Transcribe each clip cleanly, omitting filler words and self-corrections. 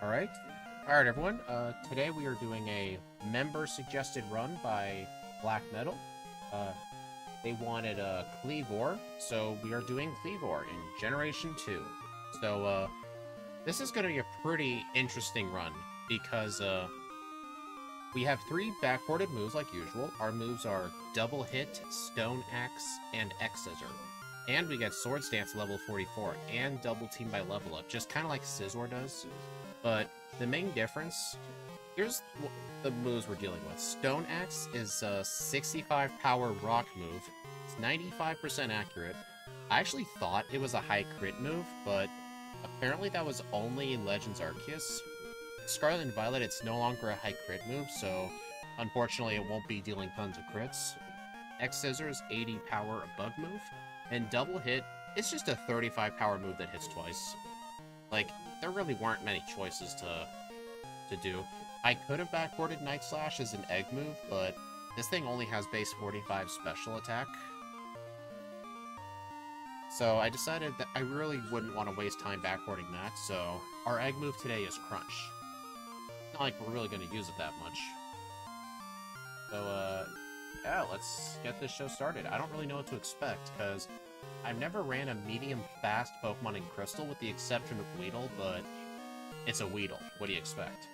Alright. Alright, everyone. Today we are doing a member-suggested run by Black Metal. They wanted Kleavor, so we are doing Kleavor in Generation 2. So, this is going to be a pretty interesting run, because, we have 3 backported moves like usual. Our moves are Double Hit, Stone Axe, and X-Scissor. And we get Sword Stance level 44, and Double Team by level up, just kind of like Scizor does. But the main difference, here's the moves we're dealing with. Stone Axe is a 65 power rock move. It's 95% accurate. I actually thought it was a high crit move, but apparently that was only in Legends Arceus. Scarlet and Violet, it's no longer a high crit move, so unfortunately it won't be dealing tons of crits. X-Scissor is 80 power a bug move, and Double Hit, it's just a 35 power move that hits twice. Like, there really weren't many choices to do. I could have backported Night Slash as an egg move, but this thing only has base 45 special attack. So I decided that I really wouldn't want to waste time backporting that, so our egg move today is Crunch. Not like we're really going to use it that much. So, yeah, let's get this show started. I don't really know what to expect, because I've never ran a medium-fast Pokemon in Crystal, with the exception of Weedle, but it's a Weedle. What do you expect?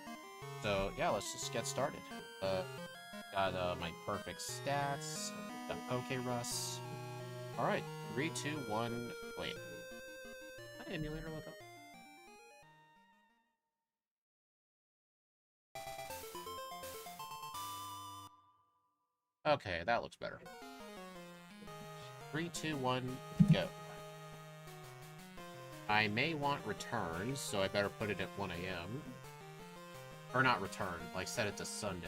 So, yeah, let's just get started. Got my perfect stats, got Pokerus. Alright, 3, 2, 1, wait. My emulator look up? Okay, that looks better. 3, 2, 1, go. I may want returns, so I better put it at 1 AM. Or not return, like set it to Sunday.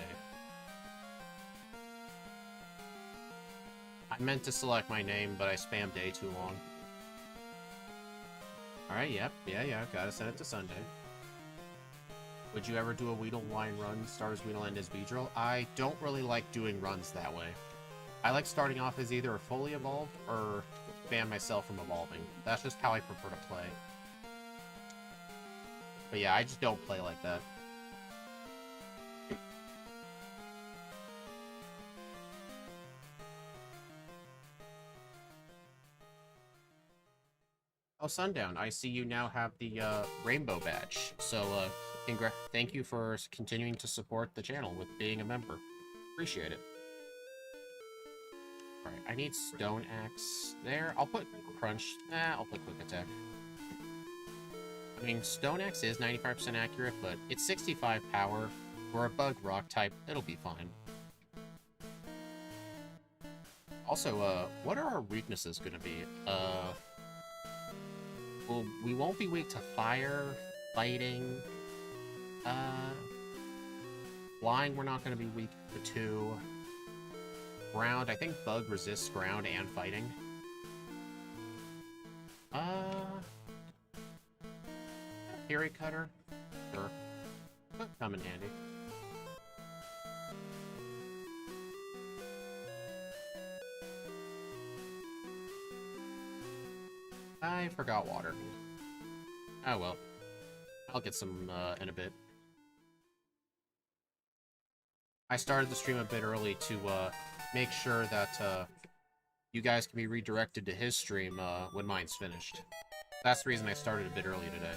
I meant to select my name, but I spammed day too long. Alright, yep, yeah, gotta set it to Sunday. Would you ever do a Weedle Wine run, start as Weedle, end as Beedrill? I don't really like doing runs that way. I like starting off as either a fully evolved or ban myself from evolving. That's just how I prefer to play. But yeah, I just don't play like that. Oh, Sundown, I see you now have the Rainbow Badge. So, thank you for continuing to support the channel with being a member. Appreciate it. Alright, I need Stone Axe there. I'll put Crunch. I'll put Quick Attack. I mean, Stone Axe is 95% accurate, but it's 65 power. For a Bug Rock type, it'll be fine. Also, what are our weaknesses gonna be? Well, we won't be weak to Fire, Fighting, Flying we're not gonna be weak to. Ground, I think Bug resists Ground and Fighting. Fury Cutter? Sure. Could come in handy. I forgot water. Oh well. I'll get some in a bit. I started the stream a bit early to make sure that you guys can be redirected to his stream when mine's finished. That's the reason I started a bit early today.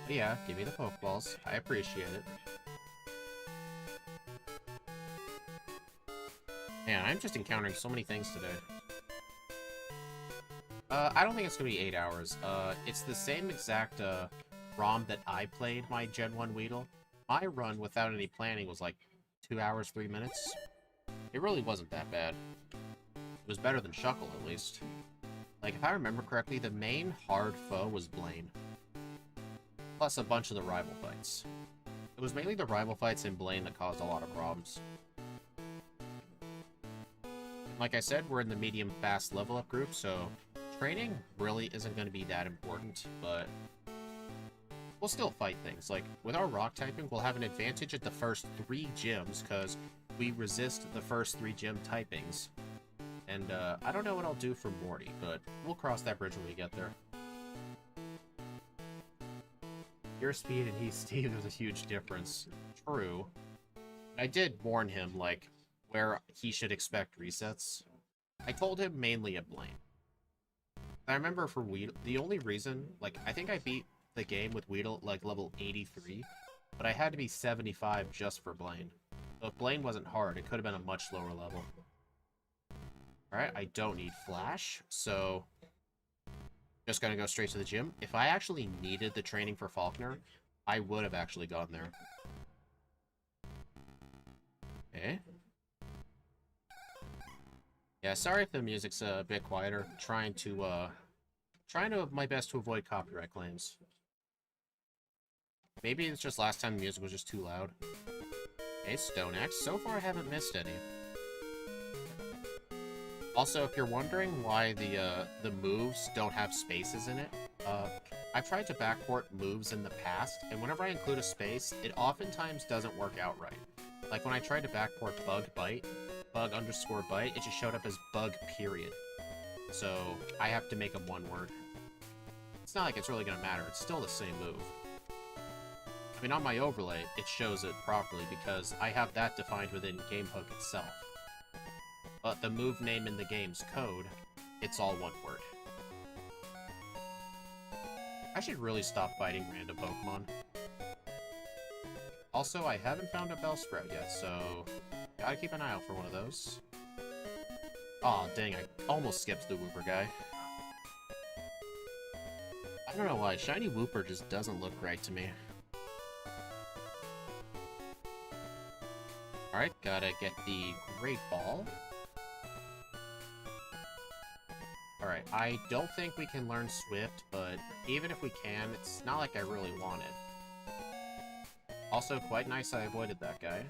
But yeah, give me the pokeballs. I appreciate it. Man, I'm just encountering so many things today. I don't think it's gonna be 8 hours. It's the same exact ROM that I played my Gen 1 Weedle. My run without any planning was like 2 hours, 3 minutes. It really wasn't that bad. It was better than Shuckle, at least. Like, if I remember correctly, the main hard foe was Blaine. Plus a bunch of the rival fights. It was mainly the rival fights in Blaine that caused a lot of problems. Like I said, we're in the medium-fast level-up group, so training really isn't going to be that important, but we'll still fight things. Like, with our rock typing, we'll have an advantage at the first 3 gyms, because we resist the first 3 gym typings. And I don't know what I'll do for Morty, but we'll cross that bridge when we get there. Your speed and he's Steve, there's a huge difference. True. I did warn him, like, where he should expect resets. I told him mainly at Blaine. I remember for Weedle, the only reason, like, I think I beat the game with Weedle at, like, level 83, but I had to be 75 just for Blaine. So if Blaine wasn't hard, it could have been a much lower level. Alright, I don't need Flash, so just gonna go straight to the gym. If I actually needed the training for Faulkner, I would have actually gone there. Okay. Yeah, sorry if the music's a bit quieter. Trying to my best to avoid copyright claims. Maybe it's just last time the music was just too loud. Okay, Stone Axe. So far I haven't missed any. Also, if you're wondering why the moves don't have spaces in it, I've tried to backport moves in the past, and whenever I include a space, it oftentimes doesn't work out right. Like when I tried to backport bug_bite, it just showed up as bug period. So I have to make them one word. It's not like it's really gonna matter, it's still the same move. I mean, on my overlay, it shows it properly because I have that defined within GameHook itself. But the move name in the game's code, it's all one word. I should really stop fighting random Pokemon. Also, I haven't found a Bellsprout yet, so gotta keep an eye out for one of those. Aw, dang, I almost skipped the Wooper guy. I don't know why, Shiny Wooper just doesn't look right to me. Alright, gotta get the Great Ball. Alright, I don't think we can learn Swift, but even if we can, it's not like I really want it. Also, quite nice I avoided that guy.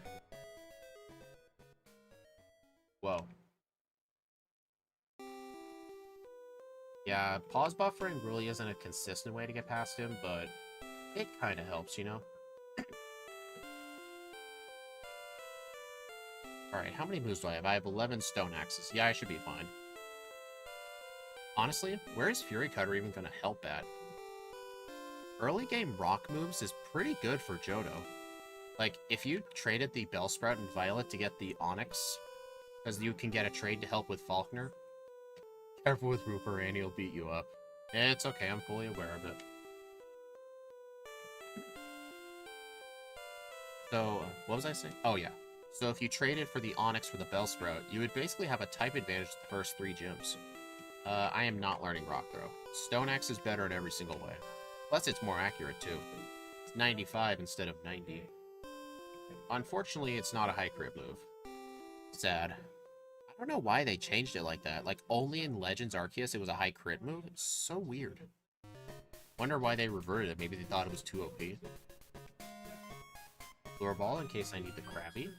Whoa. Yeah, pause buffering really isn't a consistent way to get past him, but it kinda helps, you know? Alright, how many moves do I have? I have 11 Stone Axes. Yeah, I should be fine. Honestly, where is Fury Cutter even gonna help at? Early game rock moves is pretty good for Johto. Like, if you traded the Bellsprout and Violet to get the Onix, because you can get a trade to help with Faulkner, careful with Rupert, Annie will beat you up. It's okay, I'm fully aware of it. So, what was I saying? Oh yeah. So if you traded for the Onix for the Bellsprout, you would basically have a type advantage the first 3 gyms. I am not learning Rock Throw. Stone Axe is better in every single way. Plus, it's more accurate, too. It's 95 instead of 90. Unfortunately, it's not a high crit move. Sad. I don't know why they changed it like that. Like, only in Legends Arceus it was a high crit move? It's so weird. Wonder why they reverted it. Maybe they thought it was too OP. Lure Ball in case I need the Krabby.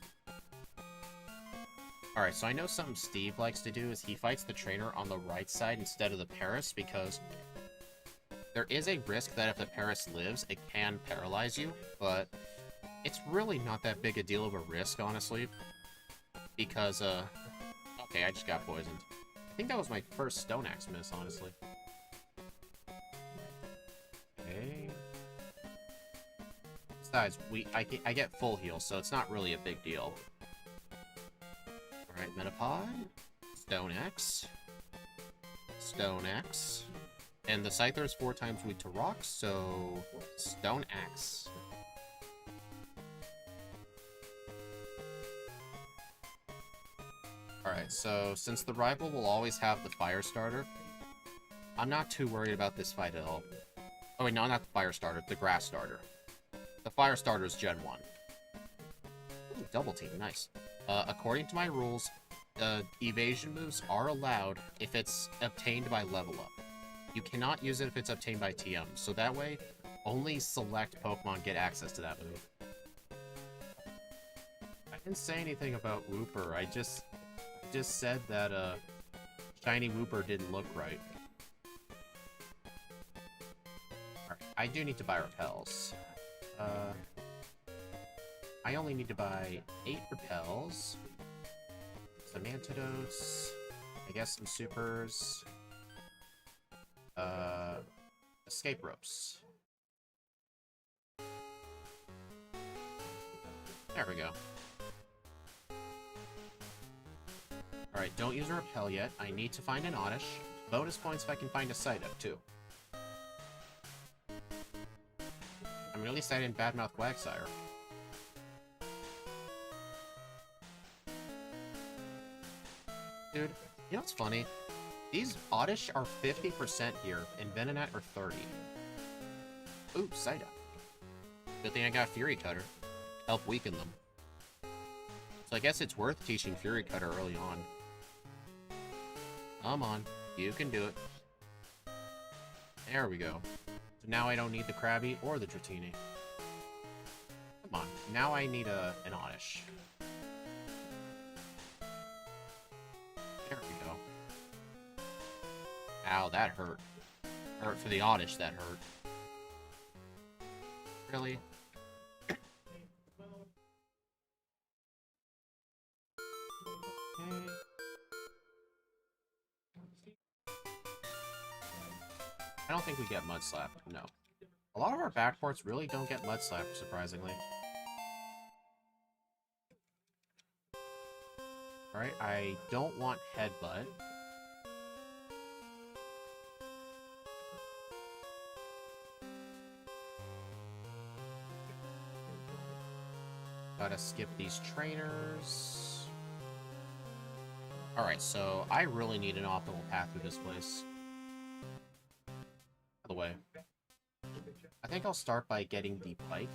Alright, so I know something Steve likes to do is he fights the trainer on the right side instead of the Paris because there is a risk that if the Paris lives, it can paralyze you, but it's really not that big a deal of a risk, honestly, because, okay, I just got poisoned. I think that was my first Stone Axe miss, honestly. Okay. Besides, I get full heal, so it's not really a big deal. Alright, Metapod, Stone Axe, Stone Axe, and the Scyther is 4 times weak to rocks, so Stone Axe. Alright, so since the rival will always have the Fire Starter, I'm not too worried about this fight at all. Oh wait, no, not the Fire Starter, the Grass Starter. The Fire Starter is Gen 1. Ooh, double team, nice. According to my rules, evasion moves are allowed if it's obtained by level up. You cannot use it if it's obtained by TM, so that way, only select Pokemon get access to that move. I didn't say anything about Wooper, I just said that, Shiny Wooper didn't look right. Alright, I do need to buy repels. I only need to buy 8 repels. some antidotes. I guess some supers. Escape ropes. There we go. Alright, don't use a repel yet. I need to find an Oddish. Bonus points if I can find a side up, too. I'm really sad I didn't badmouth Quagsire. Dude, you know what's funny? These Oddish are 50% here, and Venonat are 30. Ooh, side up. Good thing I got Fury Cutter. Help weaken them. So I guess it's worth teaching Fury Cutter early on. Come on, you can do it. There we go. So now I don't need the Krabby or the Dratini. Come on, now I need an Oddish. There we go. Ow, that hurt. Hurt for the Oddish, that hurt. Really? I don't think we get Mud Slap, no. A lot of our backports really don't get Mud Slap, surprisingly. Alright, I don't want Headbutt. Gotta skip these trainers. Alright, so I really need an optimal path through this place. By the way, I think I'll start by getting the Pike.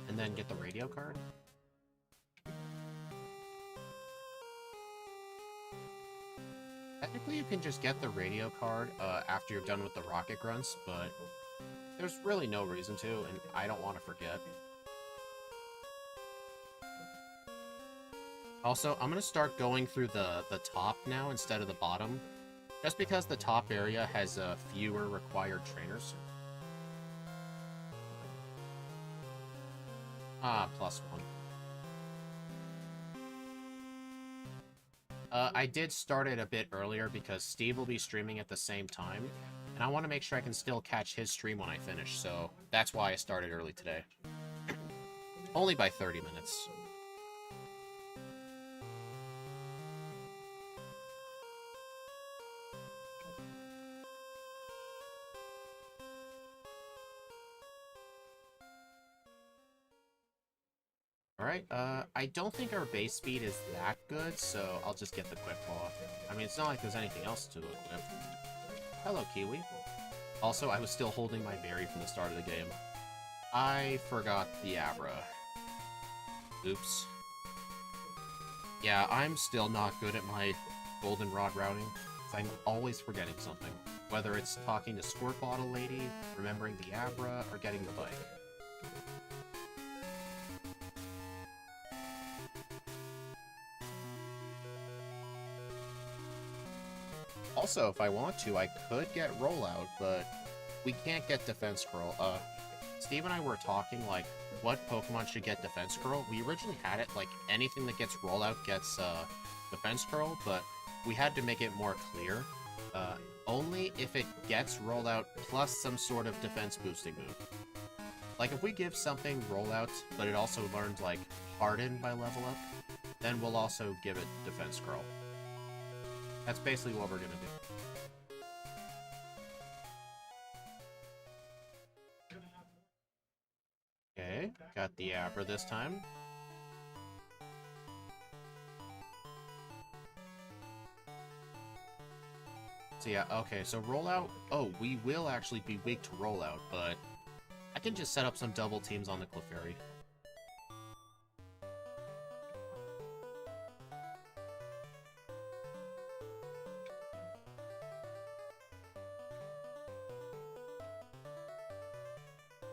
And then get the radio card. Technically, you can just get the radio card after you're done with the rocket grunts, but there's really no reason to, and I don't want to forget. Also, I'm going to start going through the top now instead of the bottom, just because the top area has fewer required trainers. Ah, +1. I did start it a bit earlier because Steve will be streaming at the same time, and I want to make sure I can still catch his stream when I finish, so that's why I started early today. Only by 30 minutes. Alright, I don't think our base speed is that good, so I'll just get the Quick Claw. I mean, it's not like there's anything else to equip. Hello, Kiwi. Also, I was still holding my berry from the start of the game. I forgot the Abra. Oops. Yeah, I'm still not good at my Goldenrod routing. I'm always forgetting something. Whether it's talking to Squirt Bottle Lady, remembering the Abra, or getting the bike. Also, if I want to, I could get Rollout, but we can't get Defense Curl. Steve and I were talking, like, what Pokemon should get Defense Curl. We originally had it, like, anything that gets Rollout gets, Defense Curl, but we had to make it more clear. Only if it gets Rollout plus some sort of defense boosting move. Like, if we give something Rollout, but it also learns, like, Harden by level up, then we'll also give it Defense Curl. That's basically what we're gonna do. Okay, got the Abra this time. So yeah, okay, so Rollout... Oh, we will actually be weak to Rollout, but I can just set up some double teams on the Clefairy.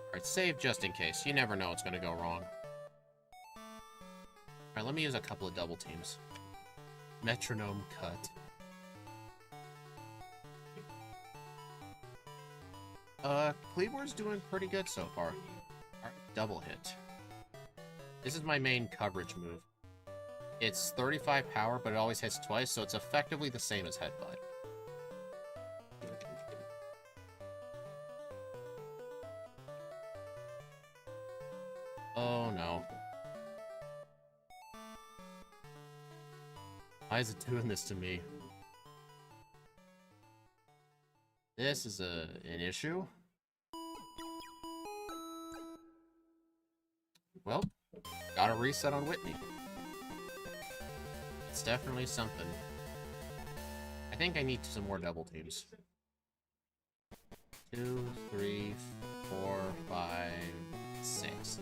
Alright, save just in case. You never know what's gonna go wrong. Alright, let me use a couple of double teams. Metronome cut. Kleavor's doing pretty good so far. Alright, double hit. This is my main coverage move. It's 35 power, but it always hits twice, so it's effectively the same as Headbutt. Oh no. Why is it doing this to me? This is an issue. Well, gotta reset on Whitney. It's definitely something. I think I need some more double teams. 2, 3, 4, 5, 6.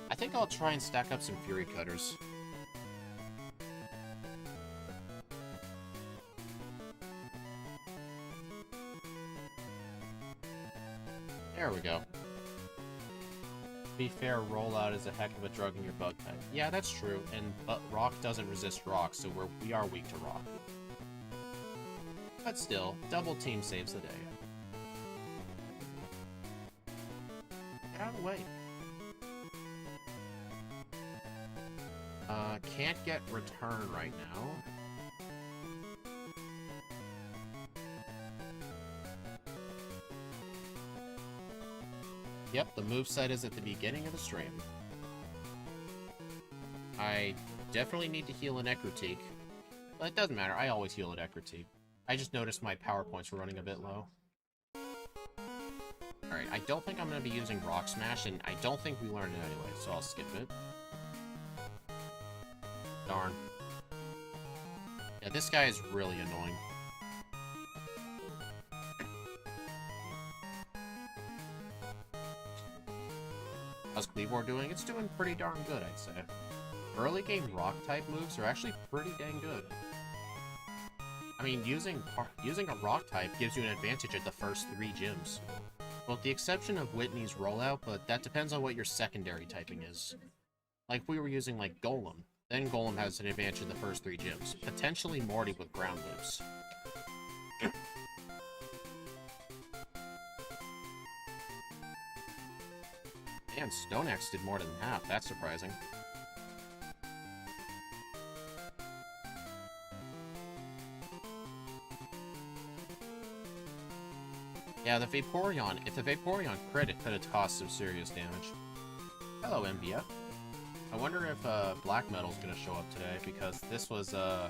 I think I'll try and stack up some Fury Cutters. There we go. To be fair, rollout is a heck of a drug in your bug type. Yeah, that's true, but rock doesn't resist rock, so we are weak to rock. But still, double team saves the day. Get out of the way. Can't get return right now. Yep, the moveset is at the beginning of the stream. I definitely need to heal an Ekrotique. But it doesn't matter, I always heal an Ekrotique. I just noticed my power points were running a bit low. Alright, I don't think I'm going to be using Rock Smash, and I don't think we learned it anyway, so I'll skip it. Darn. Yeah, this guy is really annoying. How's Kleavor doing? It's doing pretty darn good, I'd say. Early game rock-type moves are actually pretty dang good. I mean, using a rock-type gives you an advantage at the first 3 gyms. Well, with the exception of Whitney's rollout, but that depends on what your secondary typing is. Like, we were using, like, Golem. Then Golem has an advantage in the first 3 gyms. Potentially Morty with ground moves. Man, Stone Axe did more than half. That's surprising. Yeah, the Vaporeon. If the Vaporeon crit, it could have caused some serious damage. Hello, MBF. I wonder if Black Metal's gonna show up today, because this was, I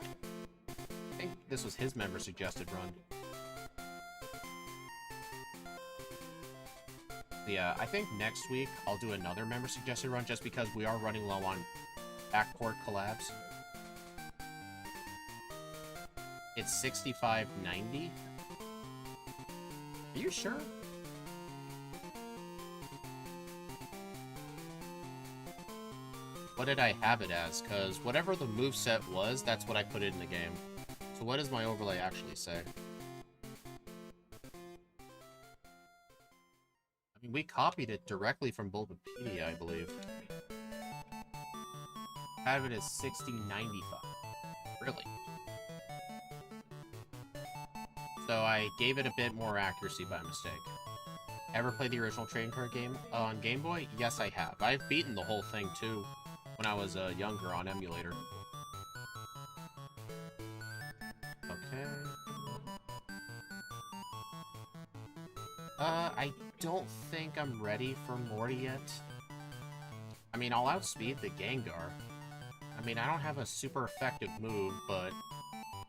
think this was his member-suggested run. Yeah, I think next week I'll do another member-suggested run, just because we are running low on Backport collabs. It's 65.90. Are you sure? What did I have it as? Because whatever the moveset was, that's what I put in the game. So what does my overlay actually say? I mean, we copied it directly from Bulbapedia, I believe. Have it as 6095. Really? So I gave it a bit more accuracy by mistake. Ever played the original trading card game on Game Boy? Yes, I have. I've beaten the whole thing, too, when I was younger on emulator. Okay. I don't think I'm ready for Morty yet. I mean, I'll outspeed the Gengar. I mean, I don't have a super effective move, but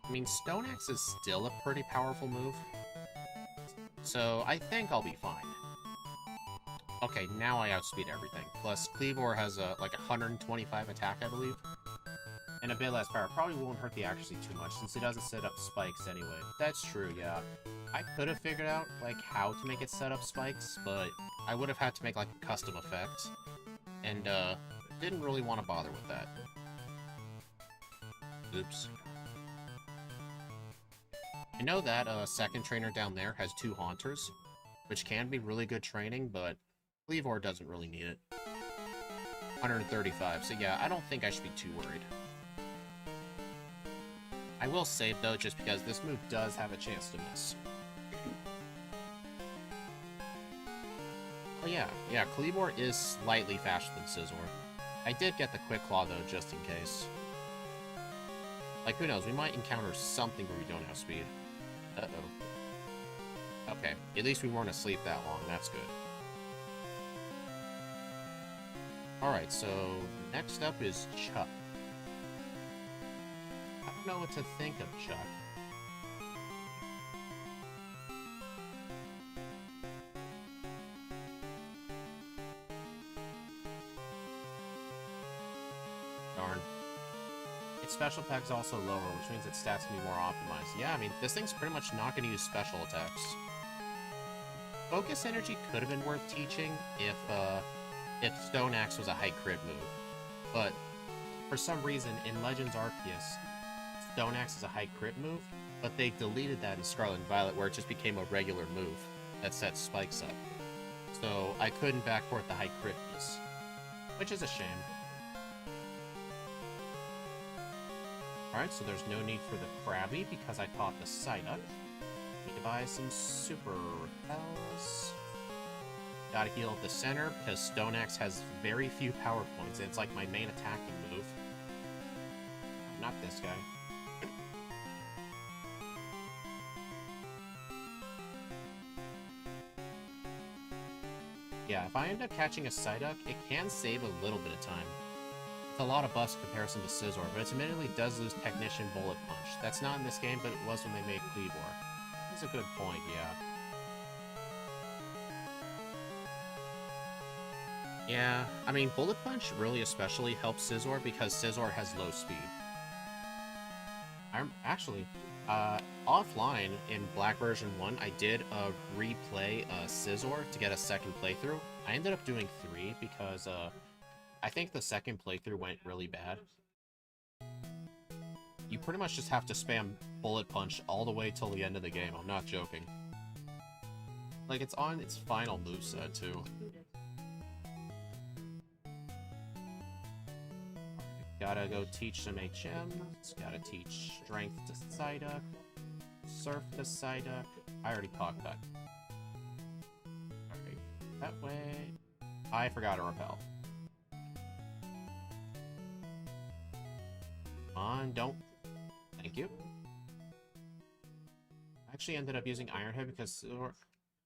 I mean, Stone Axe is still a pretty powerful move. So I think I'll be fine. Okay, now I outspeed everything. Plus, Kleavor has like 125 attack, I believe. And a bit less power. Probably won't hurt the accuracy too much, since it doesn't set up spikes anyway. That's true, yeah. I could have figured out, like, how to make it set up spikes, but I would have had to make, like, a custom effect. And, didn't really want to bother with that. Oops. I know that, second trainer down there has 2 Haunters, which can be really good training, but Kleavor doesn't really need it. 135, so yeah, I don't think I should be too worried. I will save, though, just because this move does have a chance to miss. Oh yeah, Kleavor is slightly faster than Scizor. I did get the Quick Claw, though, just in case. Like, who knows? We might encounter something where we don't have speed. Uh-oh. Okay, at least we weren't asleep that long. That's good. Alright, so next up is Chuck. I don't know what to think of Chuck. Darn. Its special attack is also lower, which means its stats can be more optimized. Yeah, I mean, this thing's pretty much not going to use special attacks. Focus Energy could have been worth teaching if Stone Axe was a high crit move. But, for some reason, in Legends Arceus, Stone Axe is a high crit move, but they deleted that in Scarlet and Violet, where it just became a regular move that sets spikes up. So, I couldn't backport the high crit piece, which is a shame. Alright, so there's no need for the Krabby, because I caught the Psyduck. Need to buy some Super Repels. Gotta heal at the center, because Stone Axe has very few power points, and it's like my main attacking move. Not this guy. Yeah, if I end up catching a Psyduck, it can save a little bit of time. It's a lot of buffs in comparison to Scizor, but it admittedly does lose Technician Bullet Punch. That's not in this game, but it was when they made Kleavor. That's a good point, yeah. Yeah, I mean, Bullet Punch really especially helps Scizor because Scizor has low speed. I'm actually, offline in Black version 1, I did replay Scizor to get a second playthrough. I ended up doing 3 because, I think the second playthrough went really bad. You pretty much just have to spam Bullet Punch all the way till the end of the game, I'm not joking. Like, it's on its final moveset, too. Gotta go teach some HMs, gotta teach Strength to Psyduck, Surf to Psyduck. I already caught that. Alright, that way... I forgot to repel. Come on, don't. Thank you. I actually ended up using Iron Head because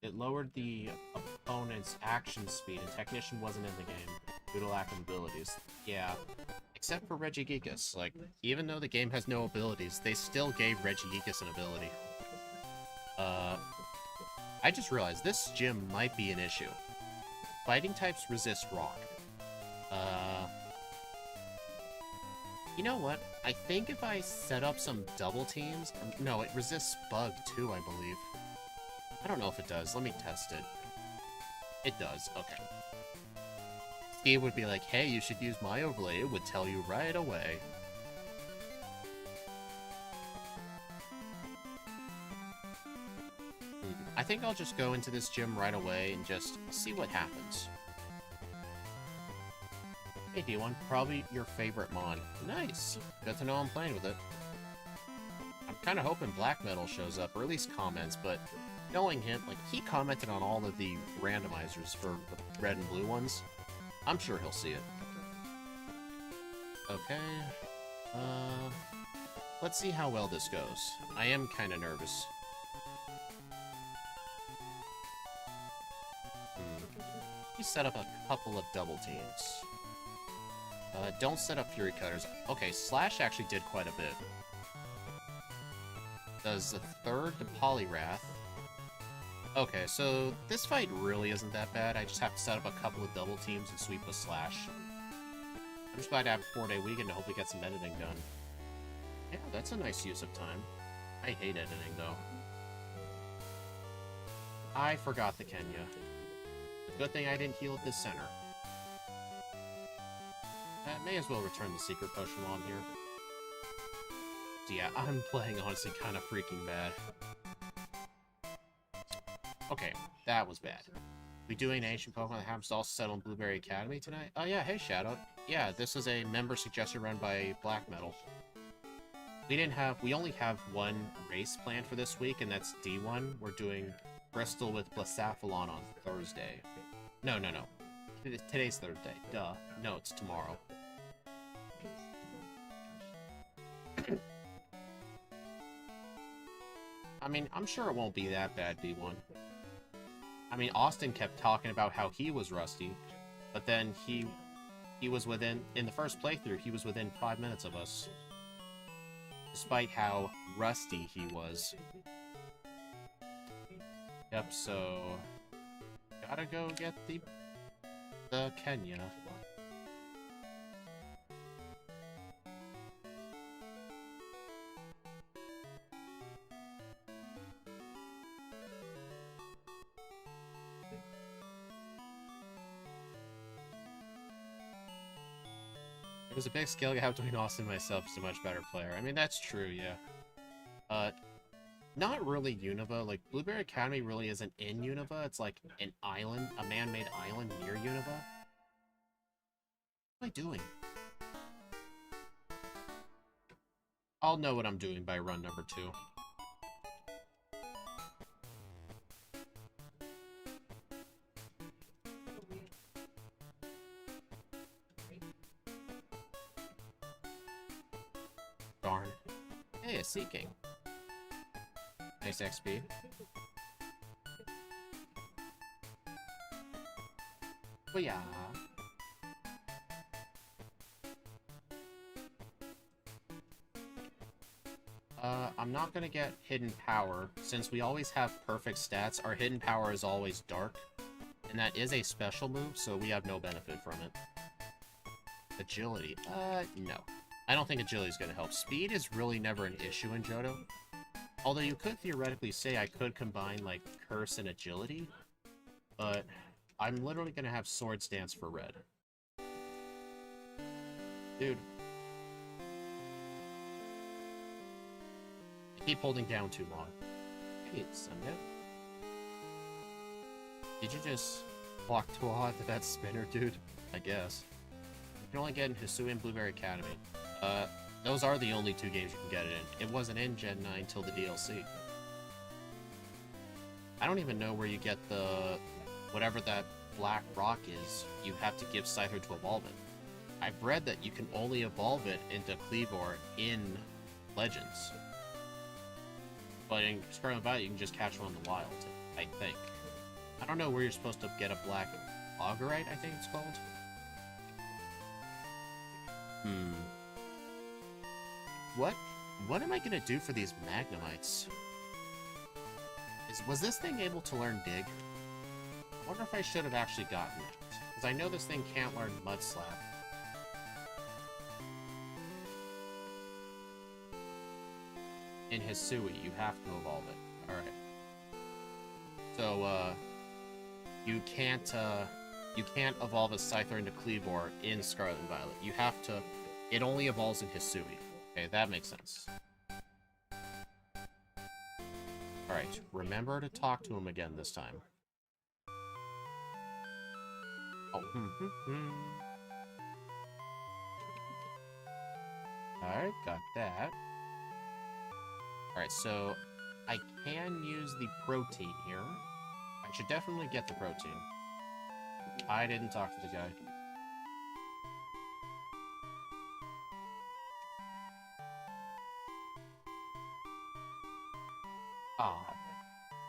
it lowered the opponent's action speed, and Technician wasn't in the game due to lack of abilities. Yeah. Except for Regigigas. Like, even though the game has no abilities, they still gave Regigigas an ability. I just realized this gym might be an issue. Fighting types resist rock. You know what? I think if I set up some double teams... No, it resists bug too, I believe. I don't know if it does. Let me test it. It does. Okay. Steve would be like, hey, you should use my overlay. It would tell you right away. I think I'll just go into this gym right away and just see what happens. Hey, D1, probably your favorite mon. Nice. Good to know I'm playing with it. I'm kind of hoping Black Metal shows up, or at least comments, but knowing him, like, he commented on all of the randomizers for the red and blue ones. I'm sure he'll see it. Okay. Let's see how well this goes. I am kind of nervous. We set up a couple of double teams. Don't set up Fury Cutters. Okay, Slash actually did quite a bit. Does the third to Poliwrath. Okay, so this fight really isn't that bad. I just have to set up a couple of double teams and sweep with Slash. I'm just glad to have a 4-day weekend to hope we get some editing done. Yeah, that's a nice use of time. I hate editing, though. I forgot the Kenya. Good thing I didn't heal at this center. May as well return the secret potion while I'm here. So yeah, I'm playing honestly kind of freaking bad. Okay, that was bad. We doing an ancient Pokemon that happens to also settle in Blueberry Academy tonight? Oh yeah, hey Shadow. Yeah, this is a member suggested run by Black Metal. We only have one race planned for this week, and that's D1. We're doing Bristol with Blacephalon on Thursday. No. Today's Thursday. Duh. No, it's tomorrow. I mean, I'm sure it won't be that bad, B1. I mean, Austin kept talking about how he was rusty, but then he was within, in the first playthrough, he was within 5 minutes of us. Despite how rusty he was. Yep, so... Gotta go get the Kenya. It was a big skill gap between Austin and myself. He's a much better player. I mean, that's true, yeah. Not really Unova. Like, Blueberry Academy really isn't in Unova. It's like an island, a man-made island near Unova. What am I doing? I'll know what I'm doing by run number 2. Darn. Hey, a Sea King. Nice XP. But yeah. I'm not gonna get Hidden Power. Since we always have perfect stats, our Hidden Power is always Dark. And that is a special move, so we have no benefit from it. Agility. No. I don't think Agility is gonna help. Speed is really never an issue in Johto. Although you could theoretically say I could combine, like, Curse and Agility. But I'm literally gonna have Swords Dance for red. Dude. Keep holding down too long. Hey, Sunday. Did you just block Tuaha to that spinner, dude? I guess. You can only get in Hisui and Blueberry Academy. Those are the only 2 games you can get it in. It wasn't in Gen 9 till the DLC. I don't even know where you get the... whatever that black rock is, you have to give Scyther to evolve it. I've read that you can only evolve it into Kleavor in Legends. But in Scarlet Violet, you can just catch one in the wild, I think. I don't know where you're supposed to get a black Augerite, I think it's called. What am I gonna do for these Magnemites? Was this thing able to learn Dig? I wonder if I should have actually gotten it. Because I know this thing can't learn Mud Slap. In Hisui, you have to evolve it. Alright. So, you can't evolve a Scyther into Kleavor in Scarlet and Violet. You have to... It only evolves in Hisui. Okay, that makes sense. Alright, remember to talk to him again this time. Oh, Alright, got that. Alright, so I can use the protein here. I should definitely get the protein. I didn't talk to the guy.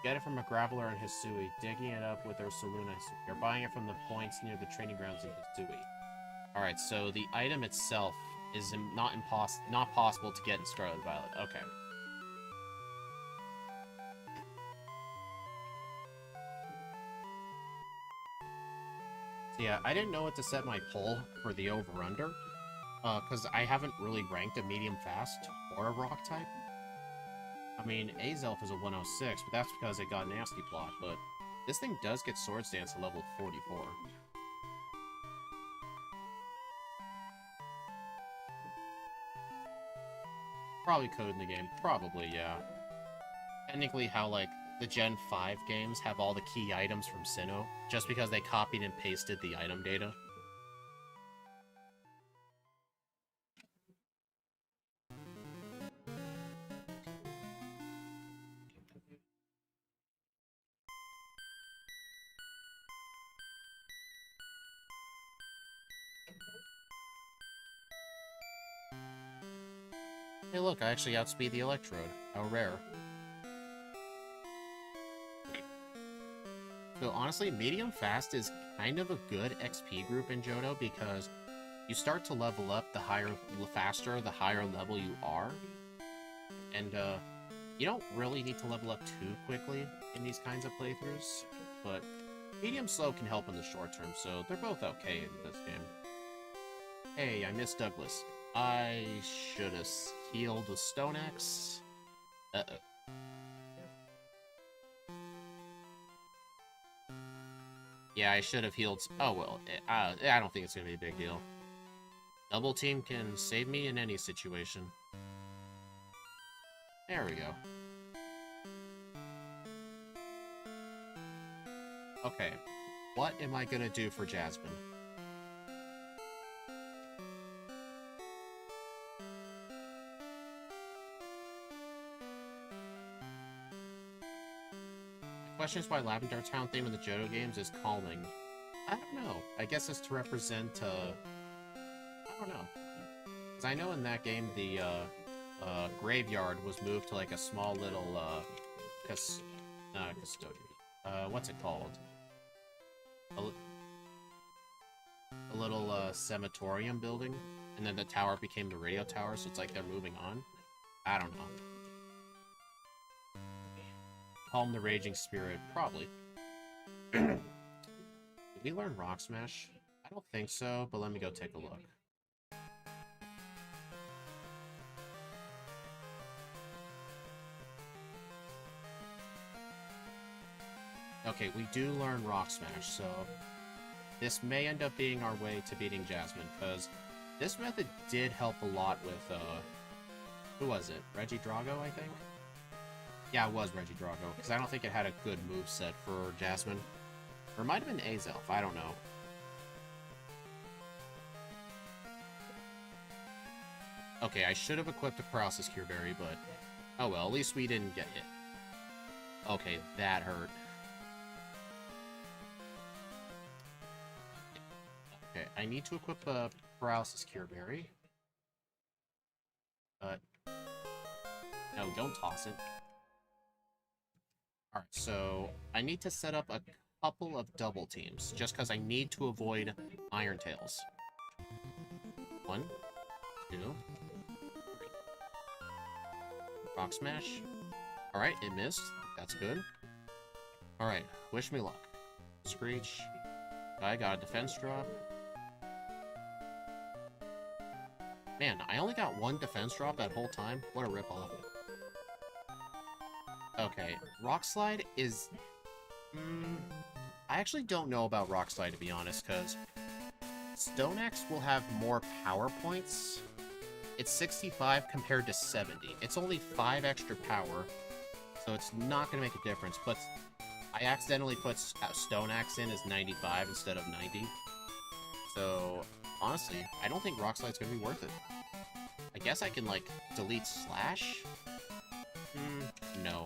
Get it from a Graveler in Hisui, digging it up with their Saluna. You're buying it from the points near the training grounds in Hisui. Alright, so the item itself is not possible to get in Scarlet and Violet. Okay. So yeah, I didn't know what to set my poll for the over-under, because I haven't really ranked a medium fast or a rock type. I mean, Azelf is a 106, but that's because it got Nasty Plot, but this thing does get Swords Dance at level 44. Probably code in the game. Probably, yeah. Technically how, like, the Gen 5 games have all the key items from Sinnoh, just because they copied and pasted the item data. Hey look, I actually outspeed the Electrode. How rare. So honestly, medium fast is kind of a good XP group in Johto because you start to level up the faster, the higher level you are. And you don't really need to level up too quickly in these kinds of playthroughs, but medium slow can help in the short term, so they're both okay in this game. Hey, I missed Douglas. I should have healed with Stone Axe. Uh-oh. Yeah, I should have healed. Oh, well, I don't think it's going to be a big deal. Double team can save me in any situation. There we go. Okay, what am I going to do for Jasmine? Questions why Lavender Town theme of the Johto games is calming. I don't know. I guess it's to represent, I don't know. Because I know in that game, the, graveyard was moved to, like, a small little, custodian. What's it called? A little, sanatorium building. And then the tower became the radio tower, so it's like they're moving on. I don't know. Calm the Raging Spirit, probably. Did we learn Rock Smash? I don't think so, but let me go take a look. Okay, we do learn Rock Smash, so this may end up being our way to beating Jasmine, because this method did help a lot with, who was it? Regidrago, I think? Yeah, it was Regidrago, because I don't think it had a good moveset for Jasmine. Or it might have been Azelf, I don't know. Okay, I should have equipped a Paralysis Cure Berry, but... oh well, at least we didn't get hit. Okay, that hurt. Okay, I need to equip a Paralysis Cure Berry. No, don't toss it. Alright, so I need to set up a couple of double teams, just because I need to avoid Iron Tails. 1, 2, 3. Rock Smash. Alright, it missed. That's good. Alright, wish me luck. Screech. I got a defense drop. Man, I only got one defense drop that whole time? What a ripoff. Okay, Rock Slide is... I actually don't know about Rock Slide, to be honest, because Stone Axe will have more power points. It's 65 compared to 70. It's only 5 extra power, so it's not going to make a difference, but I accidentally put Stone Axe in as 95 instead of 90. So, honestly, I don't think Rock Slide's going to be worth it. I guess I can, like, delete Slash? No.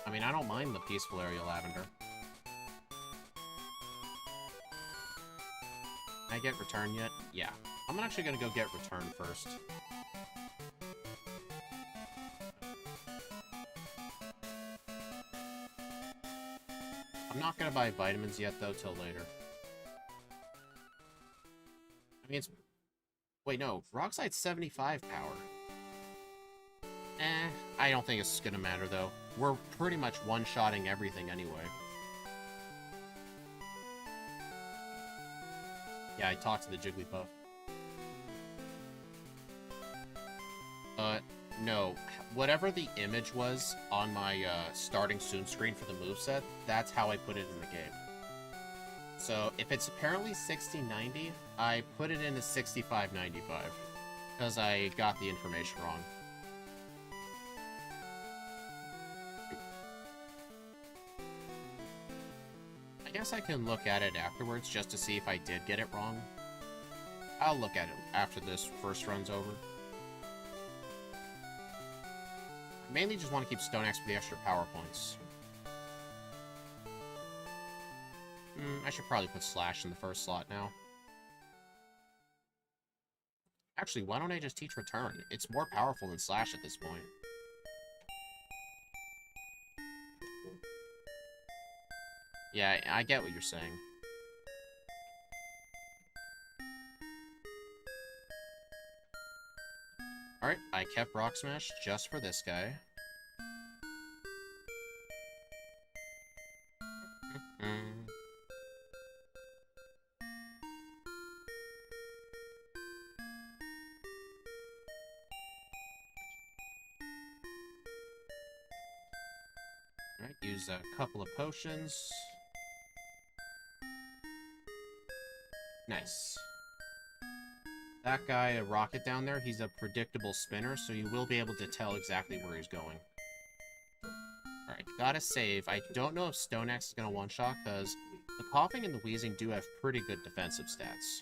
I mean, I don't mind the Peaceful Area Lavender. Can I get Return yet? Yeah. I'm actually gonna go get Return first. I'm not gonna buy vitamins yet, though, till later. I mean, it's... wait, no. Rock Slide's 75 power. I don't think it's gonna matter, though. We're pretty much one-shotting everything anyway. Yeah, I talked to the Jigglypuff. No. Whatever the image was on my, starting soon screen for the moveset, that's how I put it in the game. So, if it's apparently 60-90, I put it in as 65-95. Because I got the information wrong. I guess I can look at it afterwards just to see if I did get it wrong. I'll look at it after this first run's over. I mainly just want to keep Stone Axe for the extra power points. I should probably put Slash in the first slot now. Actually, why don't I just teach Return? It's more powerful than Slash at this point. Yeah, I get what you're saying. Alright, I kept Rock Smash just for this guy. Alright, use a couple of potions. Nice. That guy, a rocket down there, he's a predictable spinner, so you will be able to tell exactly where he's going. Alright, gotta save. I don't know if Stone Axe is gonna one-shot, because the coughing and the wheezing do have pretty good defensive stats.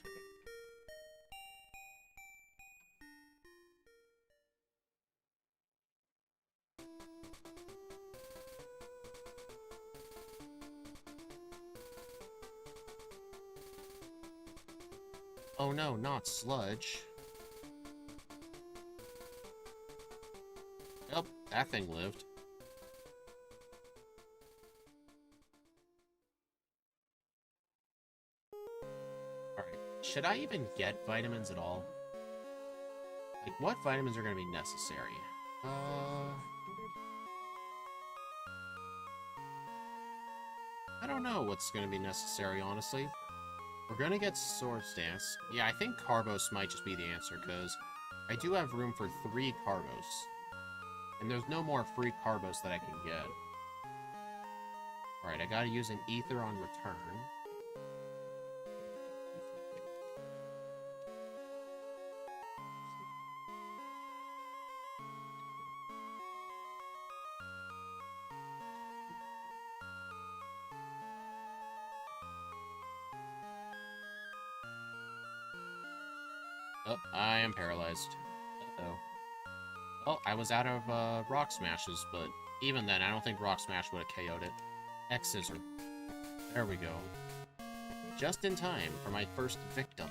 Oh no, not Sludge. Yep, that thing lived. Alright, should I even get vitamins at all? Like, what vitamins are going to be necessary? I don't know what's going to be necessary, honestly. We're going to get Swords Dance. Yeah, I think Carbos might just be the answer, because I do have room for 3 Carbos. And there's no more free Carbos that I can get. Alright, I gotta use an Ether on return. Oh, I am paralyzed. Uh-oh. Oh, I was out of Rock Smashes, but even then, I don't think Rock Smash would have KO'd it. X-Scissor. There we go. Just in time for my first victim.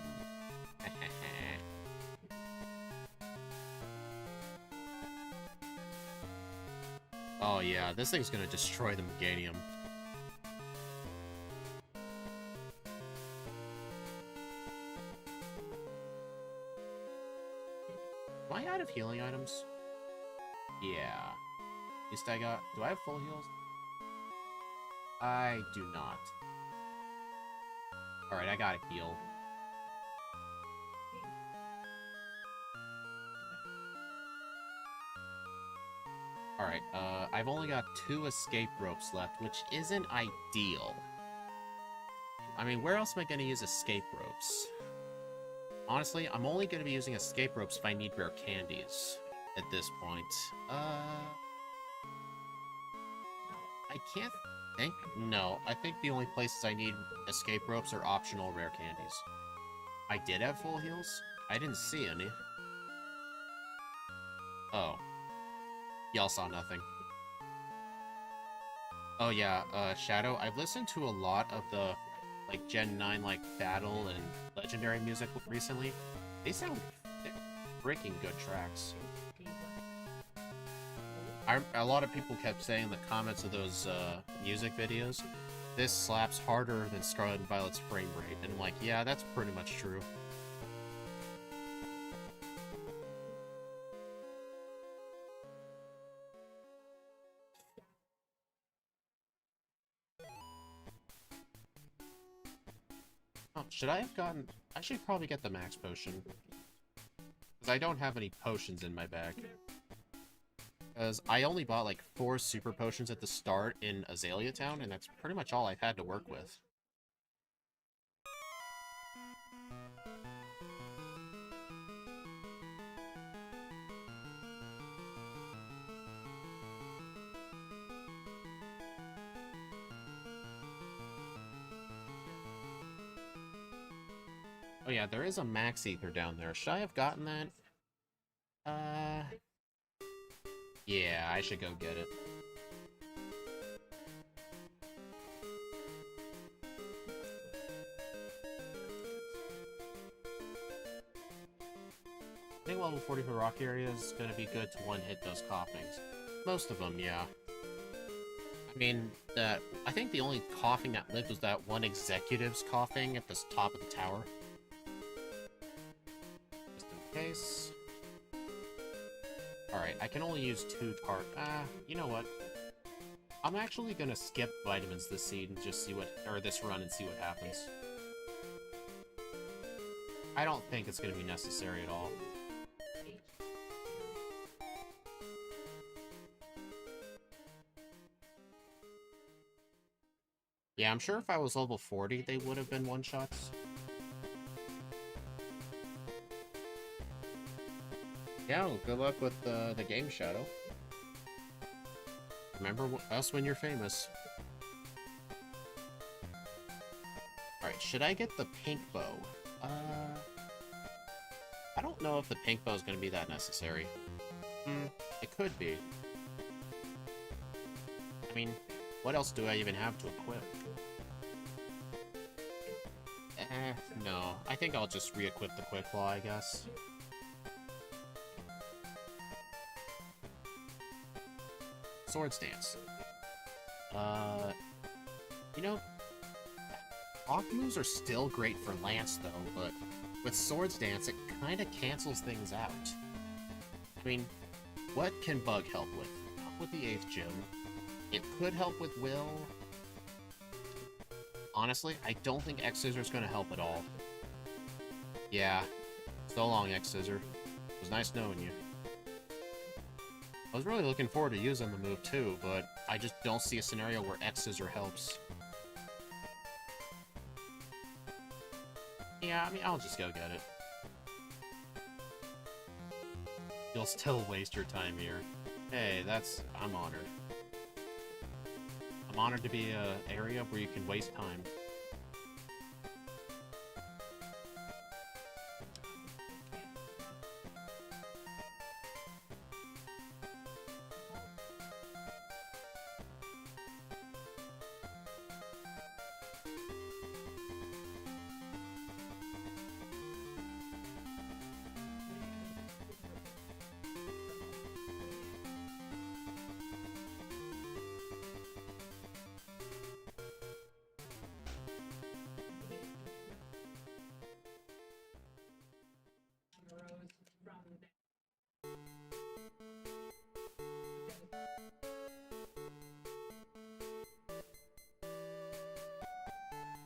Oh yeah, this thing's gonna destroy the Meganium. Am I out of healing items? Yeah. At least I got... Do I have full heals? I do not. Alright, I gotta heal. Alright, I've only got 2 escape ropes left, which isn't ideal. I mean, where else am I gonna use escape ropes? Honestly, I'm only gonna be using escape ropes if I need rare candies at this point. I can't think. No, I think the only places I need escape ropes are optional rare candies. I did have full heals? I didn't see any. Oh. Y'all saw nothing. Oh yeah, Shadow, I've listened to a lot of the, like, Gen 9, like, battle and legendary music recently. They sound freaking good tracks. A lot of people kept saying in the comments of those music videos, this slaps harder than Scarlet and Violet's frame rate. And I'm like, yeah, that's pretty much true. Oh, should I have gotten... I should probably get the max potion. Because I don't have any potions in my bag. Because I only bought like 4 super potions at the start in Azalea Town, and that's pretty much all I've had to work with. Oh yeah, there is a max ether down there. Should I have gotten that? Yeah, I should go get it. think level 40 for rock area is going to be good to one-hit those coughings. Most of them, yeah. I mean, I think the only coughing that lived was that one executive's coughing at the top of the tower. Just in case. Alright, I can only use 2 you know what? I'm actually gonna skip vitamins this seed and just see this run and see what happens. I don't think it's gonna be necessary at all. Yeah, I'm sure if I was level 40, they would have been one-shots. Yeah, well, good luck with the game, Shadow. Remember us when you're famous. Alright, should I get the pink bow? I don't know if the pink bow is going to be that necessary. It could be. I mean, what else do I even have to equip? No. I think I'll just re-equip the Quick Claw, I guess. Swords Dance. You know, Hawk moves are still great for Lance, though, but with Swords Dance, it kind of cancels things out. I mean, what can Bug help with? Not with the 8th gym. It could help with Will. Honestly, I don't think X-Scissor is going to help at all. Yeah. So long, X-Scissor. It was nice knowing you. I was really looking forward to using the move too, but I just don't see a scenario where X-Scissor helps. Yeah, I mean, I'll just go get it. You'll still waste your time here. Hey, I'm honored. I'm honored to be an area where you can waste time.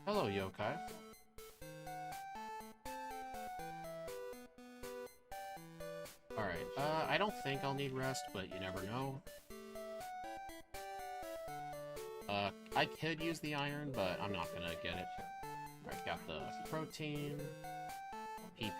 Hello, yokai. Alright, I don't think I'll need rest, but you never know. I could use the iron, but I'm not gonna get it. Alright, got the protein, PP.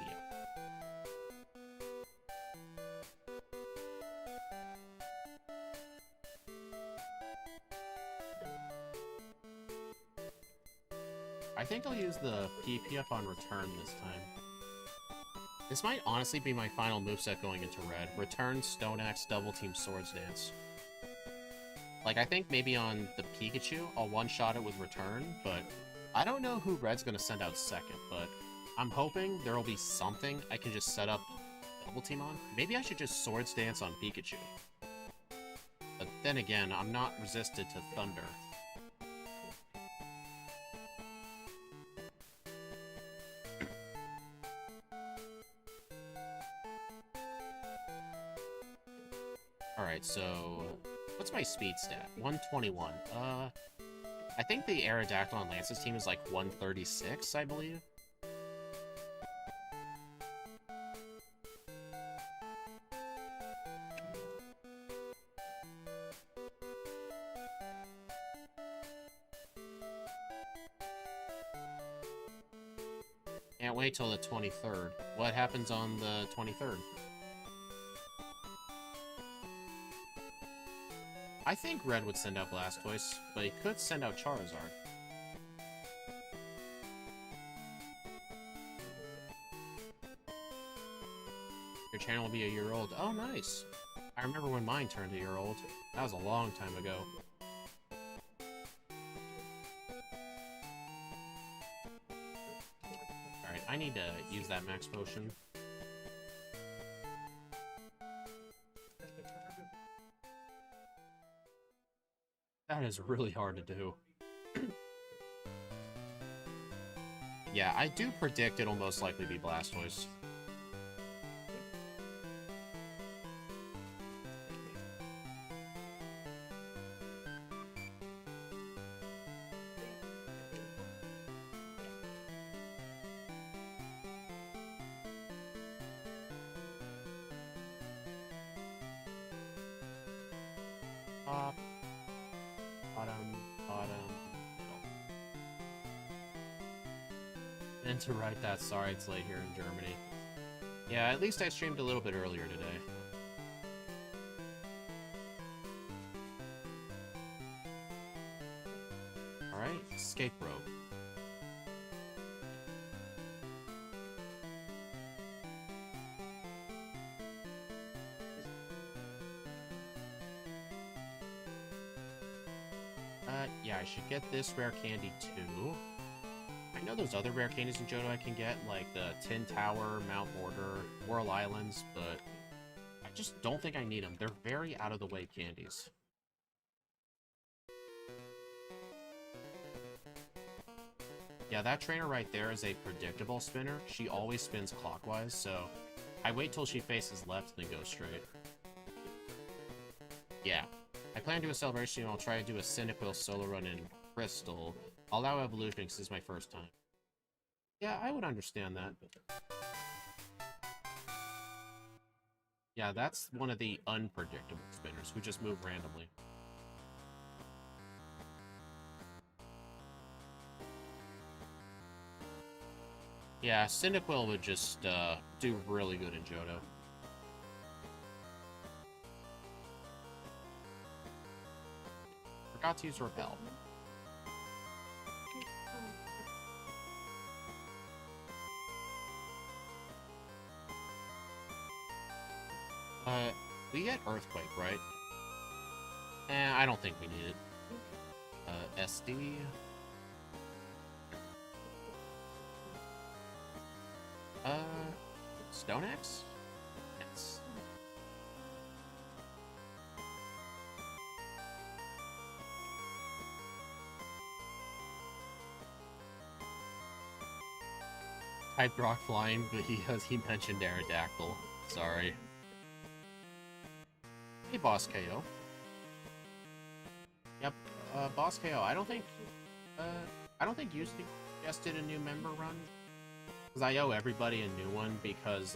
I think I'll use the PP up on return this time. This might honestly be my final moveset going into red. Return, Stone Axe, Double Team, Swords Dance. Like, I think maybe on the Pikachu, I'll one-shot it with return, but I don't know who red's gonna send out second, but I'm hoping there'll be something I can just set up Double Team on. Maybe I should just Swords Dance on Pikachu. But then again, I'm not resisted to Thunder. Alright, so what's my speed stat? 121. I think the Aerodactyl on Lance's team is like 136, I believe. Can't wait till the 23rd. What happens on the 23rd? I think Red would send out Blastoise, but he could send out Charizard. Your channel will be a year old. Oh, nice. I remember when mine turned a year old. That was a long time ago. Alright, I need to use that max potion. That is really hard to do. Yeah, I do predict it'll most likely be Blastoise. Top, bottom, middle. And to write that, sorry it's late here in Germany. Yeah, at least I streamed a little bit earlier today. Alright, escape rope. Yeah, I should get this rare candy too. I know there's other rare candies in Johto I can get, like the Tin Tower, Mount Mortar, Whirl Islands, but I just don't think I need them. They're very out-of-the-way candies. Yeah, that trainer right there is a predictable spinner. She always spins clockwise, so I wait till she faces left and then go straight. Yeah. I plan to do a celebration, and I'll try to do a Cyndaquil solo run in Crystal. I'll allow evolution because this is my first time. Yeah, I would understand that. Yeah, that's one of the unpredictable spinners who just move randomly. Yeah, Cyndaquil would just do really good in Johto. Forgot to use Repel. We get Earthquake, right? I don't think we need it. SD. Stone Axe? Yes. Type Rock Flying because he mentioned Aerodactyl. Sorry. Hey, Boss KO. Yep, Boss KO. I don't think you suggested a new member run. Because I owe everybody a new one because,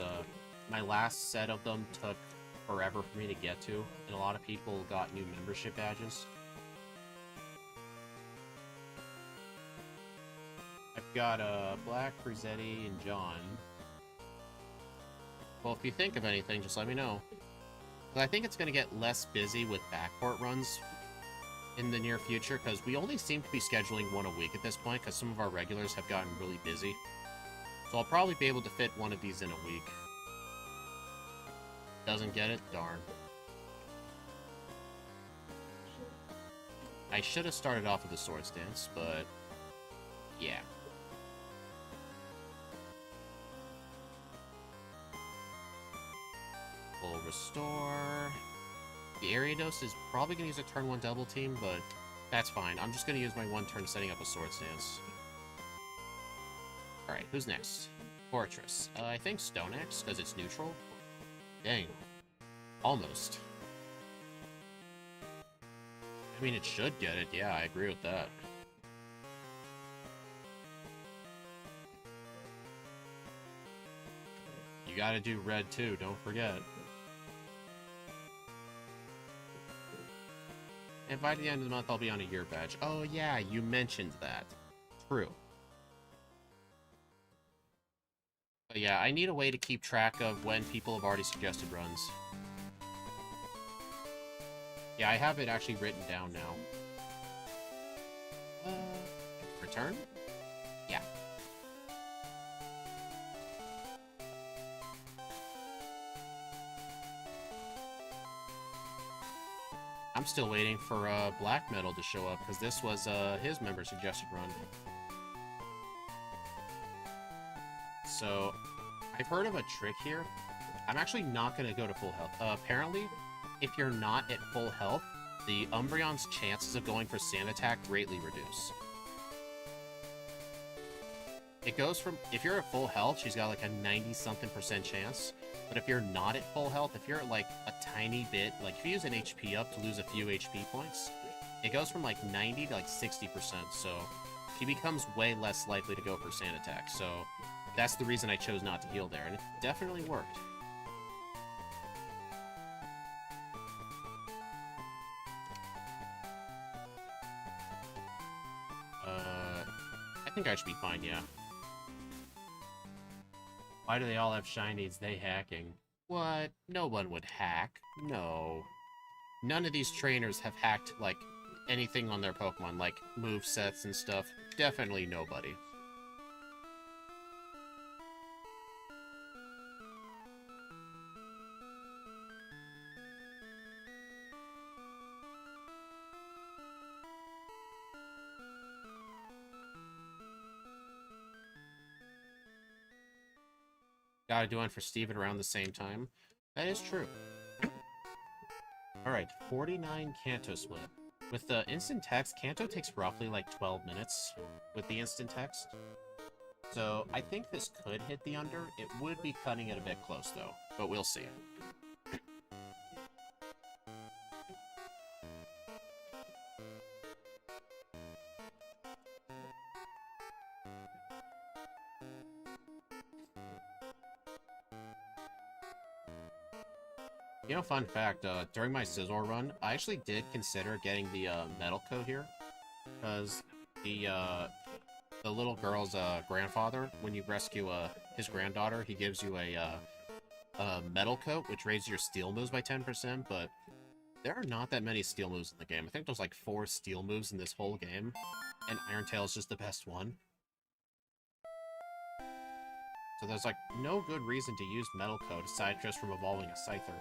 my last set of them took forever for me to get to, and a lot of people got new membership badges. I've got, Black, Frizetti, and John. Well, if you think of anything, just let me know. I think it's going to get less busy with Backport runs in the near future, because we only seem to be scheduling one a week at this point, because some of our regulars have gotten really busy. So I'll probably be able to fit one of these in a week. Doesn't get it? Darn. I should have started off with a Swords Dance, but yeah. Full Restore. The Ariados is probably going to use a turn 1 double team, but that's fine. I'm just going to use my 1 turn setting up a Swords Dance. Alright, who's next? Fortress. I think Stone Axe, because it's neutral. Dang. Almost. I mean, it should get it. Yeah, I agree with that. You gotta do red too, don't forget. And by the end of the month, I'll be on a year badge. Oh yeah, you mentioned that. True. But yeah, I need a way to keep track of when people have already suggested runs. Yeah, I have it actually written down now. Return? Yeah. I'm still waiting for Black Metal to show up, because this was his member suggested run. So, I've heard of a trick here. I'm actually not going to go to full health. Apparently, if you're not at full health, the Umbreon's chances of going for Sand Attack greatly reduce. It goes from, if you're at full health, she's got like a 90-something% chance. But if you're not at full health, if you're at like a tiny bit, like if you use an HP up to lose a few HP points, it goes from like 90 to like 60%. So she becomes way less likely to go for Sand Attack. So that's the reason I chose not to heal there, and it definitely worked. I think I should be fine, yeah. Why do they all have shinies? They hacking. What? No one would hack. No. None of these trainers have hacked, like, anything on their Pokemon, like movesets and stuff. Definitely nobody. Gotta do one for Steven around the same time. That is true. Alright, 49 Kanto split. With the instant text, Kanto takes roughly like 12 minutes with the instant text. So I think this could hit the under. It would be cutting it a bit close though, but we'll see. You know, fun fact, during my Scizor run, I actually did consider getting the metal coat here, because the little girl's grandfather, when you rescue his granddaughter, he gives you a metal coat, which raises your steel moves by 10%, but there are not that many steel moves in the game. I think there's like 4 steel moves in this whole game, and Iron Tail is just the best one. So there's like no good reason to use metal coat aside just from evolving a Scyther.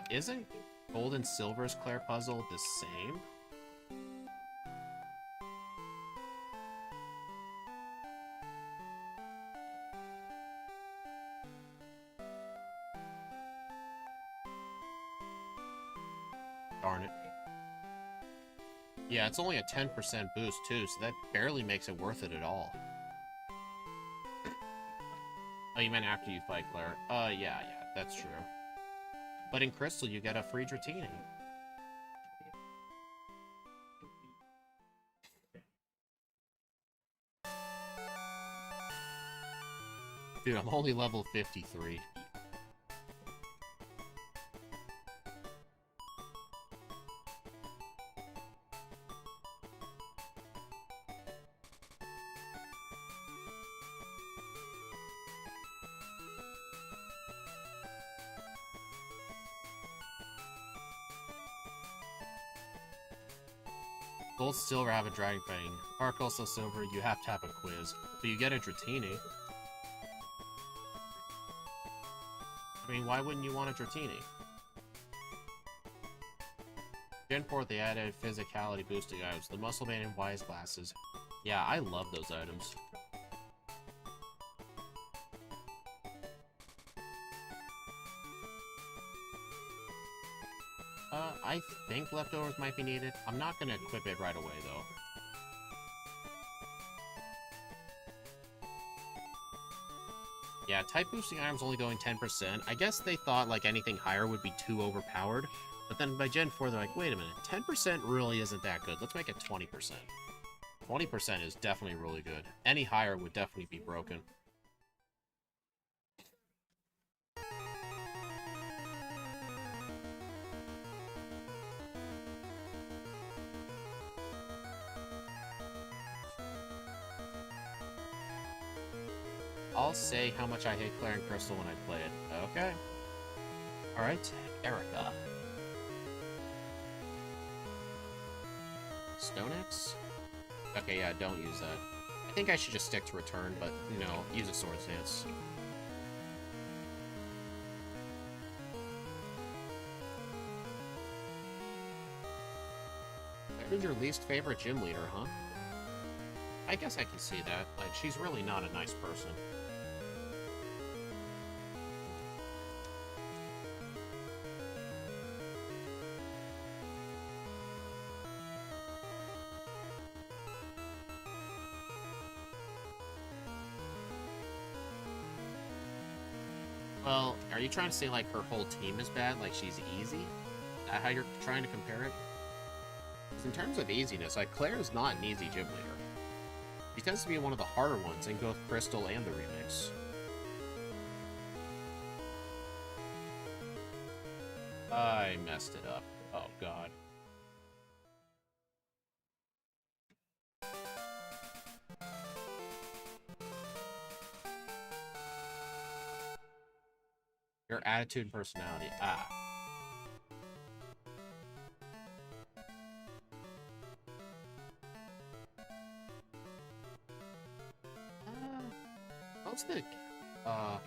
Isn't Gold and Silver's Claire puzzle the same? Darn it. Yeah, it's only a 10% boost too, so that barely makes it worth it at all. Oh, you meant after you fight Claire? Yeah, that's true. But in Crystal, you get a free Dratini. Dude, I'm only level 53. Gold, Silver have a Dragon Fang. Dark also Silver, you have to have a quiz. But you get a Dratini. I mean, why wouldn't you want a Dratini? Gen 4, they added physicality boosting items. The Muscle Band and Wise Glasses. Yeah, I love those items. I think leftovers might be needed. I'm not gonna equip it right away, though. Yeah, type boosting items only going 10%. I guess they thought, like, anything higher would be too overpowered. But then by Gen 4, they're like, wait a minute, 10% really isn't that good. Let's make it 20%. 20% is definitely really good. Any higher would definitely be broken. I'll say how much I hate Claire and Crystal when I play it. Okay. Alright, Erica. Stone Axe? Okay, yeah, don't use that. I think I should just stick to Return, but, you know, use a Swords Dance. Claire is your least favorite gym leader, huh? I guess I can see that. Like, she's really not a nice person. Well, are you trying to say, like, her whole team is bad? Like, she's easy? Is that how you're trying to compare it? Because in terms of easiness, like, Claire's not an easy gym leader. She tends to be one of the harder ones in both Crystal and the remix. I messed it up. Oh, God. Your attitude and personality. Ah. Most of the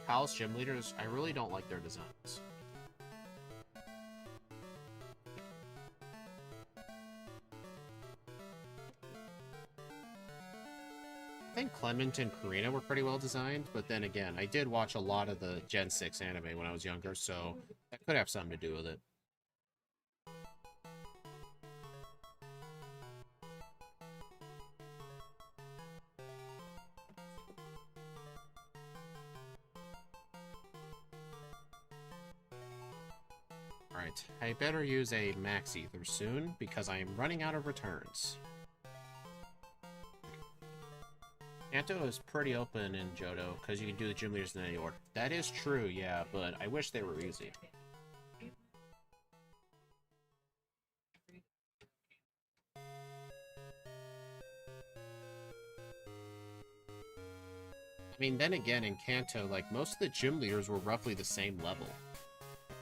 Palace gym leaders, I really don't like their designs. I think Clement and Karina were pretty well designed, but then again, I did watch a lot of the Gen 6 anime when I was younger, so that could have something to do with it. Alright, I better use a Max Ether soon, because I am running out of returns. Kanto is pretty open in Johto, because you can do the gym leaders in any order. That is true, yeah, but I wish they were easy. I mean, then again, in Kanto, like, most of the gym leaders were roughly the same level.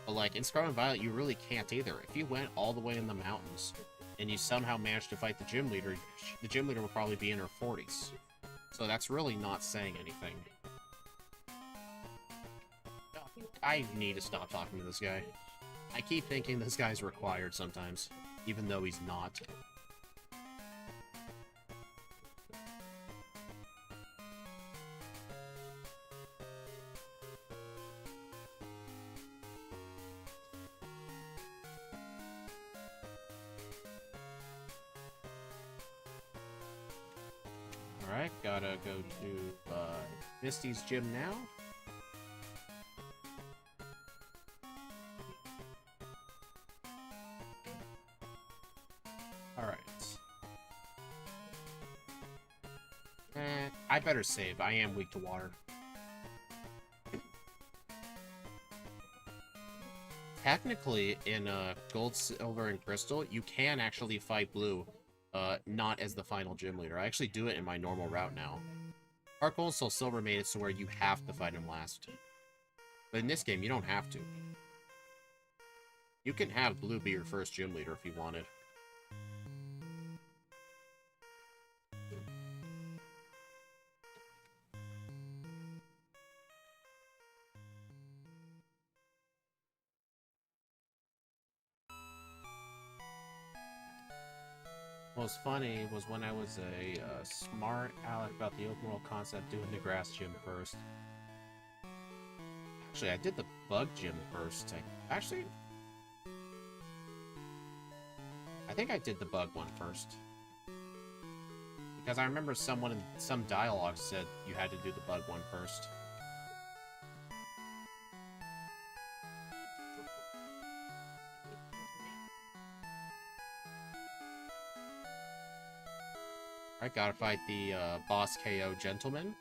But, like, in Scarlet and Violet, you really can't either. If you went all the way in the mountains, and you somehow managed to fight the gym leader would probably be in her 40s. So that's really not saying anything. I need to stop talking to this guy. I keep thinking this guy's required sometimes, even though he's not. Alright, gotta go to Misty's gym now. Alright. I better save. I am weak to water. Technically, in Gold, Silver, and Crystal, you can actually fight Blue. Not as the final gym leader. I actually do it in my normal route now. Heart Gold, Soul Silver made it so where you have to fight him last. But in this game, you don't have to. You can have Blue be your first gym leader if you wanted. What was funny was when I was a smart aleck about the open world concept, doing the grass gym first. Actually, I did the bug gym first. I think I did the bug one first. Because I remember someone in some dialogue said you had to do the bug one first. Alright, gotta fight the boss KO gentleman.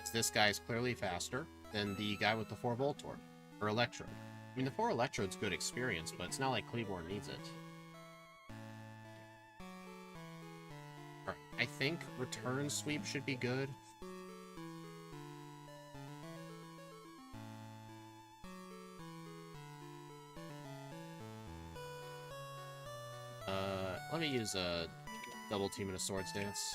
As this guy is clearly faster than the guy with the 4 Voltorb. Or Electrode. I mean, the 4 Electrode's good experience, but it's not like Kleavor needs it. Alright, I think Return Sweep should be good. Let me use a double team and a Swords Dance.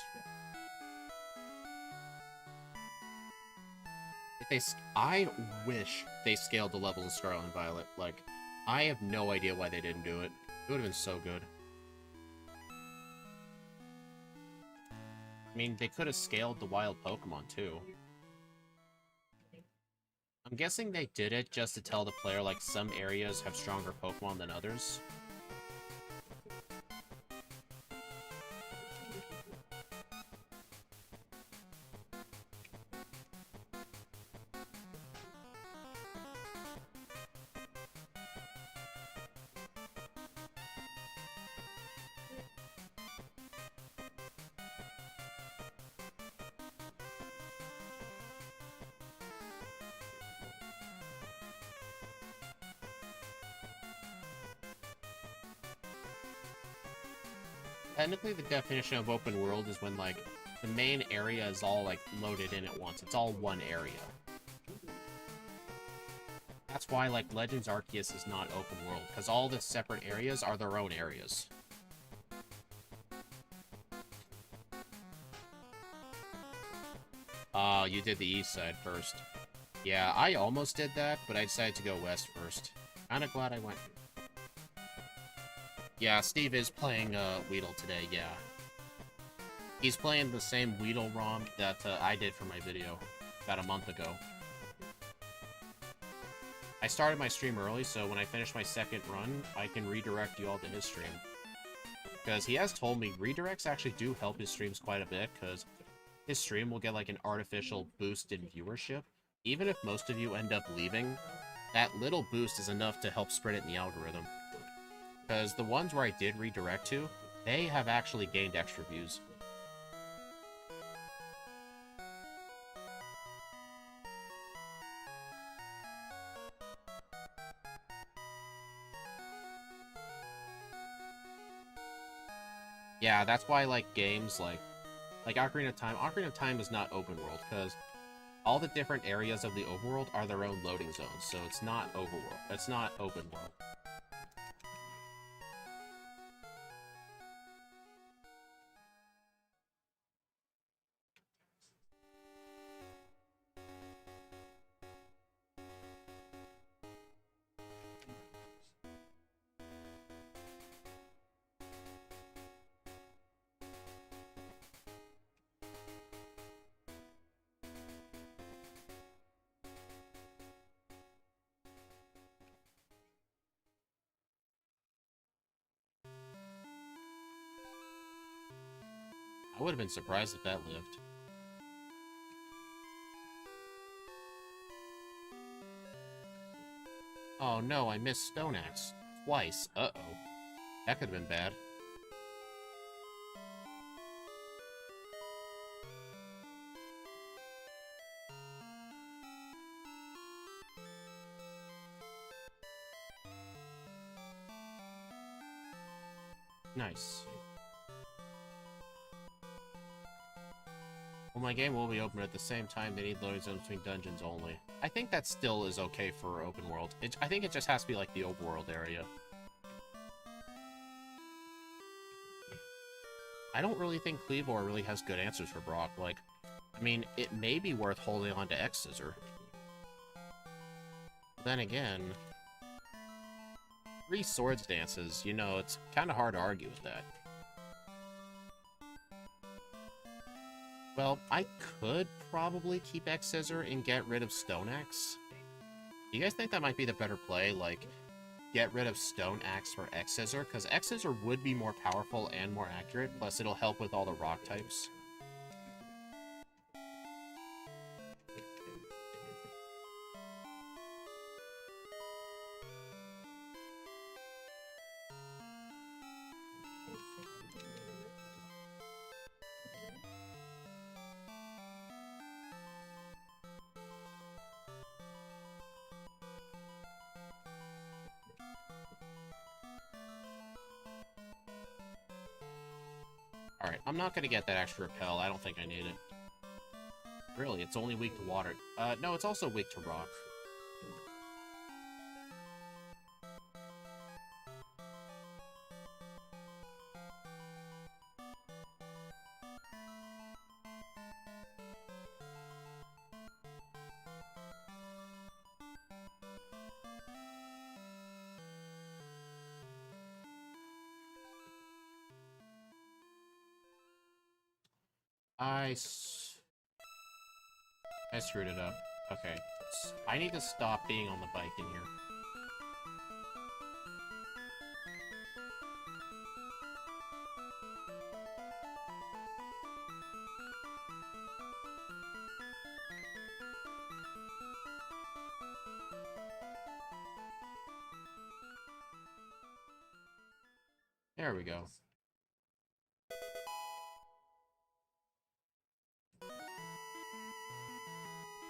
I wish they scaled the levels of Scarlet and Violet. Like, I have no idea why they didn't do it. It would have been so good. I mean, they could have scaled the wild Pokemon, too. I'm guessing they did it just to tell the player, like, some areas have stronger Pokemon than others. technically the definition of open world is when, like, the main area is all, like, loaded in at once. It's all one area. That's why, like, Legends Arceus is not open world, because all the separate areas are their own areas. Oh, you did the east side first. Yeah, I almost did that, but I decided to go west first. Kinda glad I went. Yeah, Steve is playing Weedle today, yeah. He's playing the same Weedle ROM that I did for my video about a month ago. I started my stream early, so when I finish my second run, I can redirect you all to his stream. Because he has told me redirects actually do help his streams quite a bit, because his stream will get like an artificial boost in viewership. Even if most of you end up leaving, that little boost is enough to help spread it in the algorithm. Because the ones where I did redirect to, they have actually gained extra views. Yeah, that's why, like, games like Ocarina of Time is not open world, because all the different areas of the overworld are their own loading zones, so it's not overworld. It's not open world. I would have been surprised if that lived. Oh no, I missed Stone Axe. Twice. Uh-oh. That could have been bad. Nice. Well, my game will be open at the same time. They need loading zones between dungeons only. I think that still is okay for open world. I think it just has to be like the overworld area. I don't really think Kleavor really has good answers for Brock. Like, I mean, it may be worth holding on to X-Scissor. Then again, 3 swords dances, you know, it's kind of hard to argue with that. Well, I could probably keep X-Scissor and get rid of Stone Axe. Do you guys think that might be the better play? Like, get rid of Stone Axe for X-Scissor? Because X-Scissor would be more powerful and more accurate, plus it'll help with all the rock types. Alright, I'm not gonna get that extra repel. I don't think I need it. Really, it's only weak to water. No, it's also weak to rock. I screwed it up. Okay. I need to stop being on the bike in here. There we go.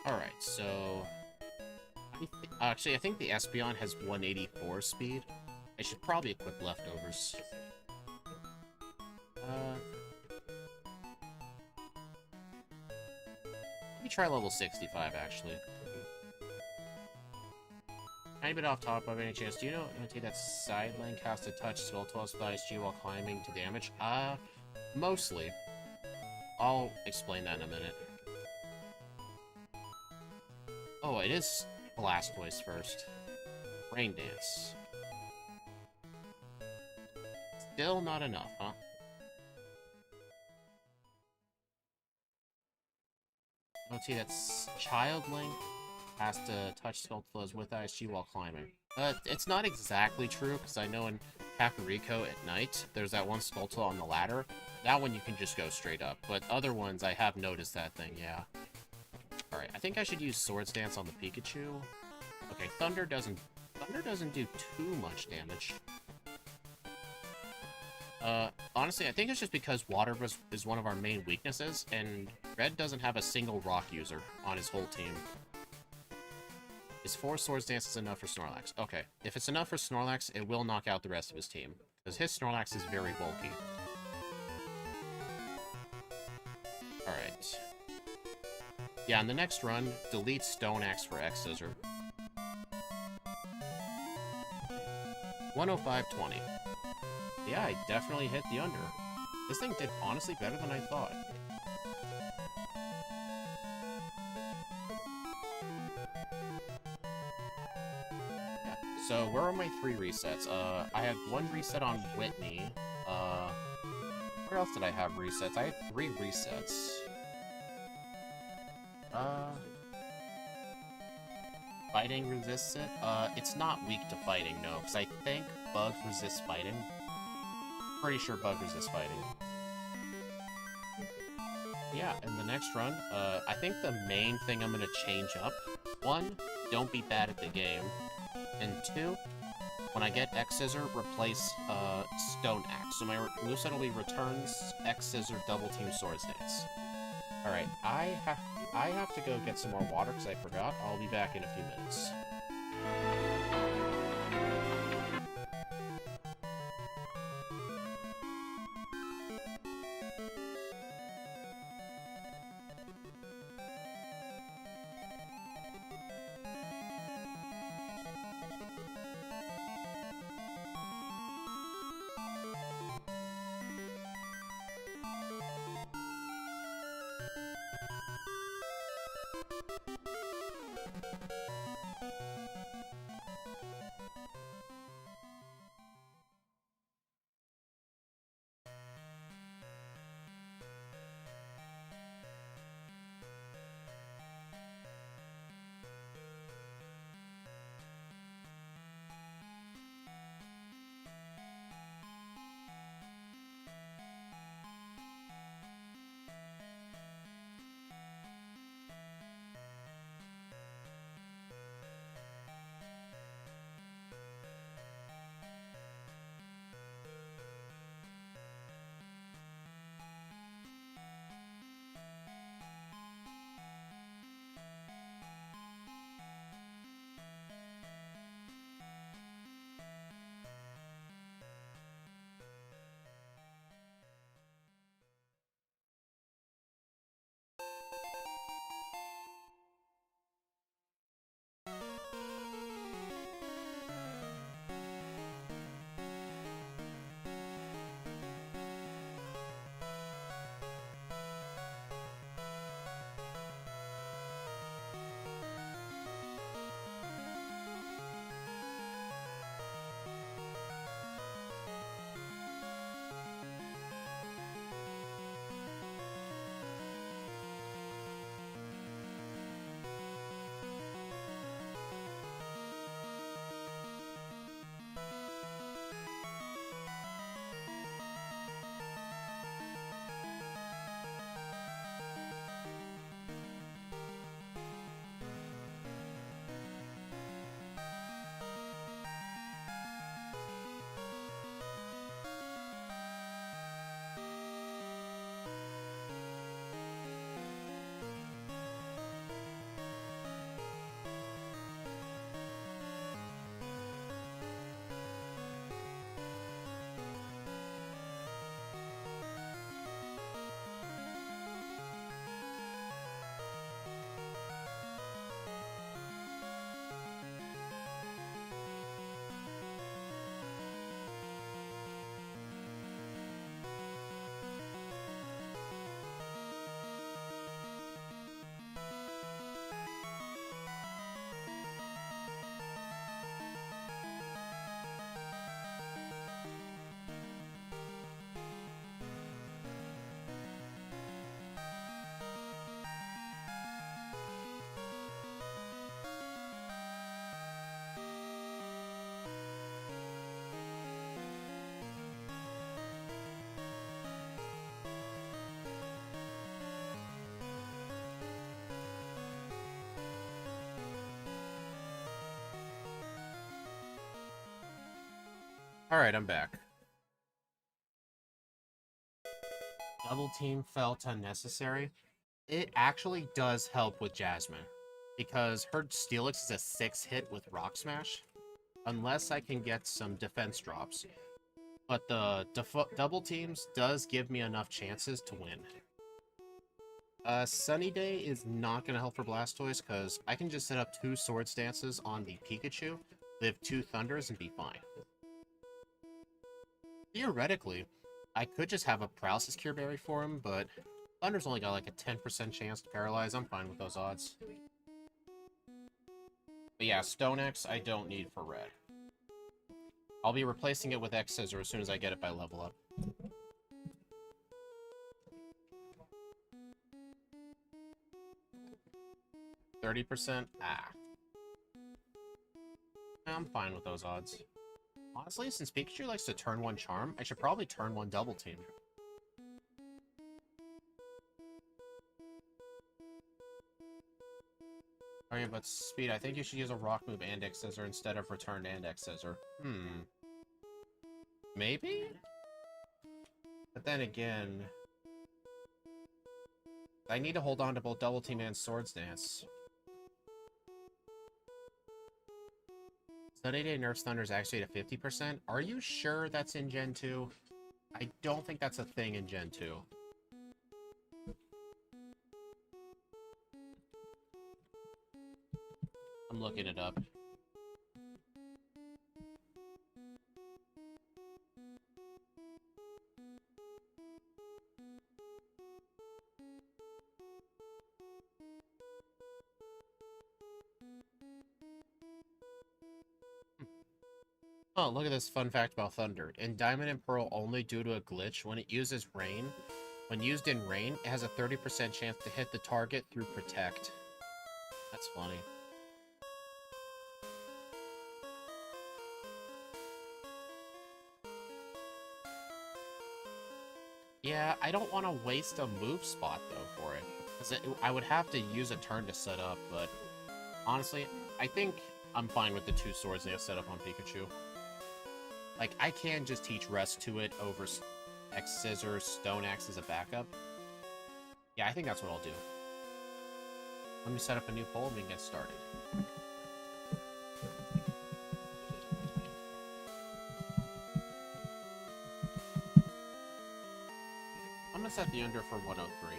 Alright, so... Actually, I think the Espeon has 184 speed. I should probably equip leftovers. try level 65, actually. Tiny bit off top of any chance. Do you know that side link has to touch Skulltua's ISG while climbing to damage? Mostly. I'll explain that in a minute. Oh, it is Blastoise first. Rain Dance. Still not enough, huh? Let's see, that's Child Link has to touch Skulltua's with ISG while climbing. It's not exactly true, because I know in Kakariko at night, there's that one Skulltula on the ladder. That one you can just go straight up, but other ones, I have noticed that thing, yeah. Alright, I think I should use Swords Dance on the Pikachu. Okay, Thunder doesn't do too much damage. Honestly, I think it's just because Water is one of our main weaknesses, and Red doesn't have a single Rock user on his whole team. Is 4 Swords Dances enough for Snorlax? Okay, if it's enough for Snorlax, it will knock out the rest of his team, because his Snorlax is very bulky. Alright. Yeah, in the next run, delete Stone Axe for X Scissor. 105.20. Yeah, I definitely hit the under. This thing did honestly better than I thought. Yeah, so where are my 3 resets? I had 1 reset on Whitney. Where else did I have resets? I had 3 resets. Fighting resists it? It's not weak to fighting, no, because I think Bug resists fighting. Pretty sure Bug resists fighting. Yeah, in the next run, I think the main thing I'm gonna change up, 1, don't be bad at the game, and 2, when I get X-Scissor, replace, Stone Axe. So my moveset will be Returns, X-Scissor, Double Team Swords Dance. Alright, I have to go get some more water because I forgot. I'll be back in a few minutes. Alright, I'm back. Double team felt unnecessary. It actually does help with Jasmine, because her Steelix is a 6-hit with Rock Smash, unless I can get some defense drops. But the double teams does give me enough chances to win. Sunny Day is not going to help for Blastoise, because I can just set up 2 Swords Dances on the Pikachu, live 2 Thunders, and be fine. Theoretically, I could just have a Paralysis Cure Berry for him, but Thunder's only got like a 10% chance to paralyze. I'm fine with those odds. But yeah, Stone X I don't need for red. I'll be replacing it with X Scissor as soon as I get it by level up. %? Ah. I'm fine with those odds. Honestly, since Pikachu likes to turn 1 Charm, I should probably turn 1 Double Team. Okay, but Speed, I think you should use a Rock move and X Scissor instead of Return and X Scissor. Maybe? But then again, I need to hold on to both Double Team and Swords Dance. Sunny Day nerfs Thunders actually at 50%? Are you sure that's in Gen 2? I don't think that's a thing in Gen 2. I'm looking it up. Oh, look at this fun fact about Thunder. In Diamond and Pearl, only due to a glitch, when it uses Rain, when used in Rain, it has a 30% chance to hit the target through Protect. That's funny. Yeah, I don't want to waste a move spot, though, for it. Because I would have to use a turn to set up, but honestly, I think I'm fine with the 2 swords they have set up on Pikachu. Like, I can just teach Rest to it over X Scissor, Stone Axe as a backup. Yeah, I think that's what I'll do. Let me set up a new poll and we can get started. I'm gonna set the under for 103.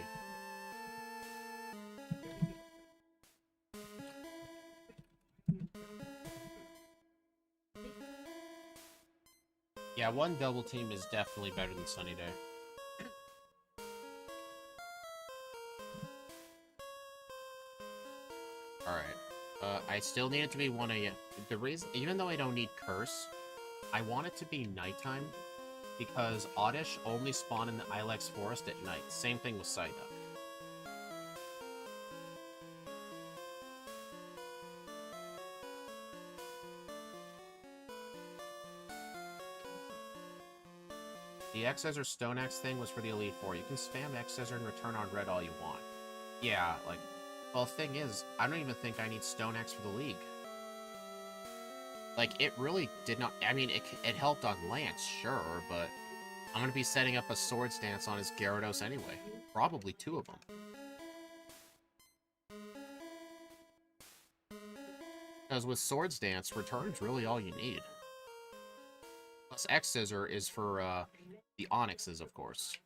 Yeah, 1 double team is definitely better than Sunny Day. Alright. I still need it to be 1 AM. The reason, even though I don't need Curse, I want it to be nighttime, because Oddish only spawn in the Ilex Forest at night. Same thing with Psyduck. The X Scissor Stone Axe thing was for the Elite Four. You can spam X Scissor and return on red all you want. Yeah, like, well, the thing is, I don't even think I need Stone Axe for the League. Like, it really did not... I mean, it helped on Lance, sure, but I'm going to be setting up a Swords Dance on his Gyarados anyway. Probably 2 of them. Because with Swords Dance, return's really all you need. Plus, X Scissor is for the Onyxes, of course.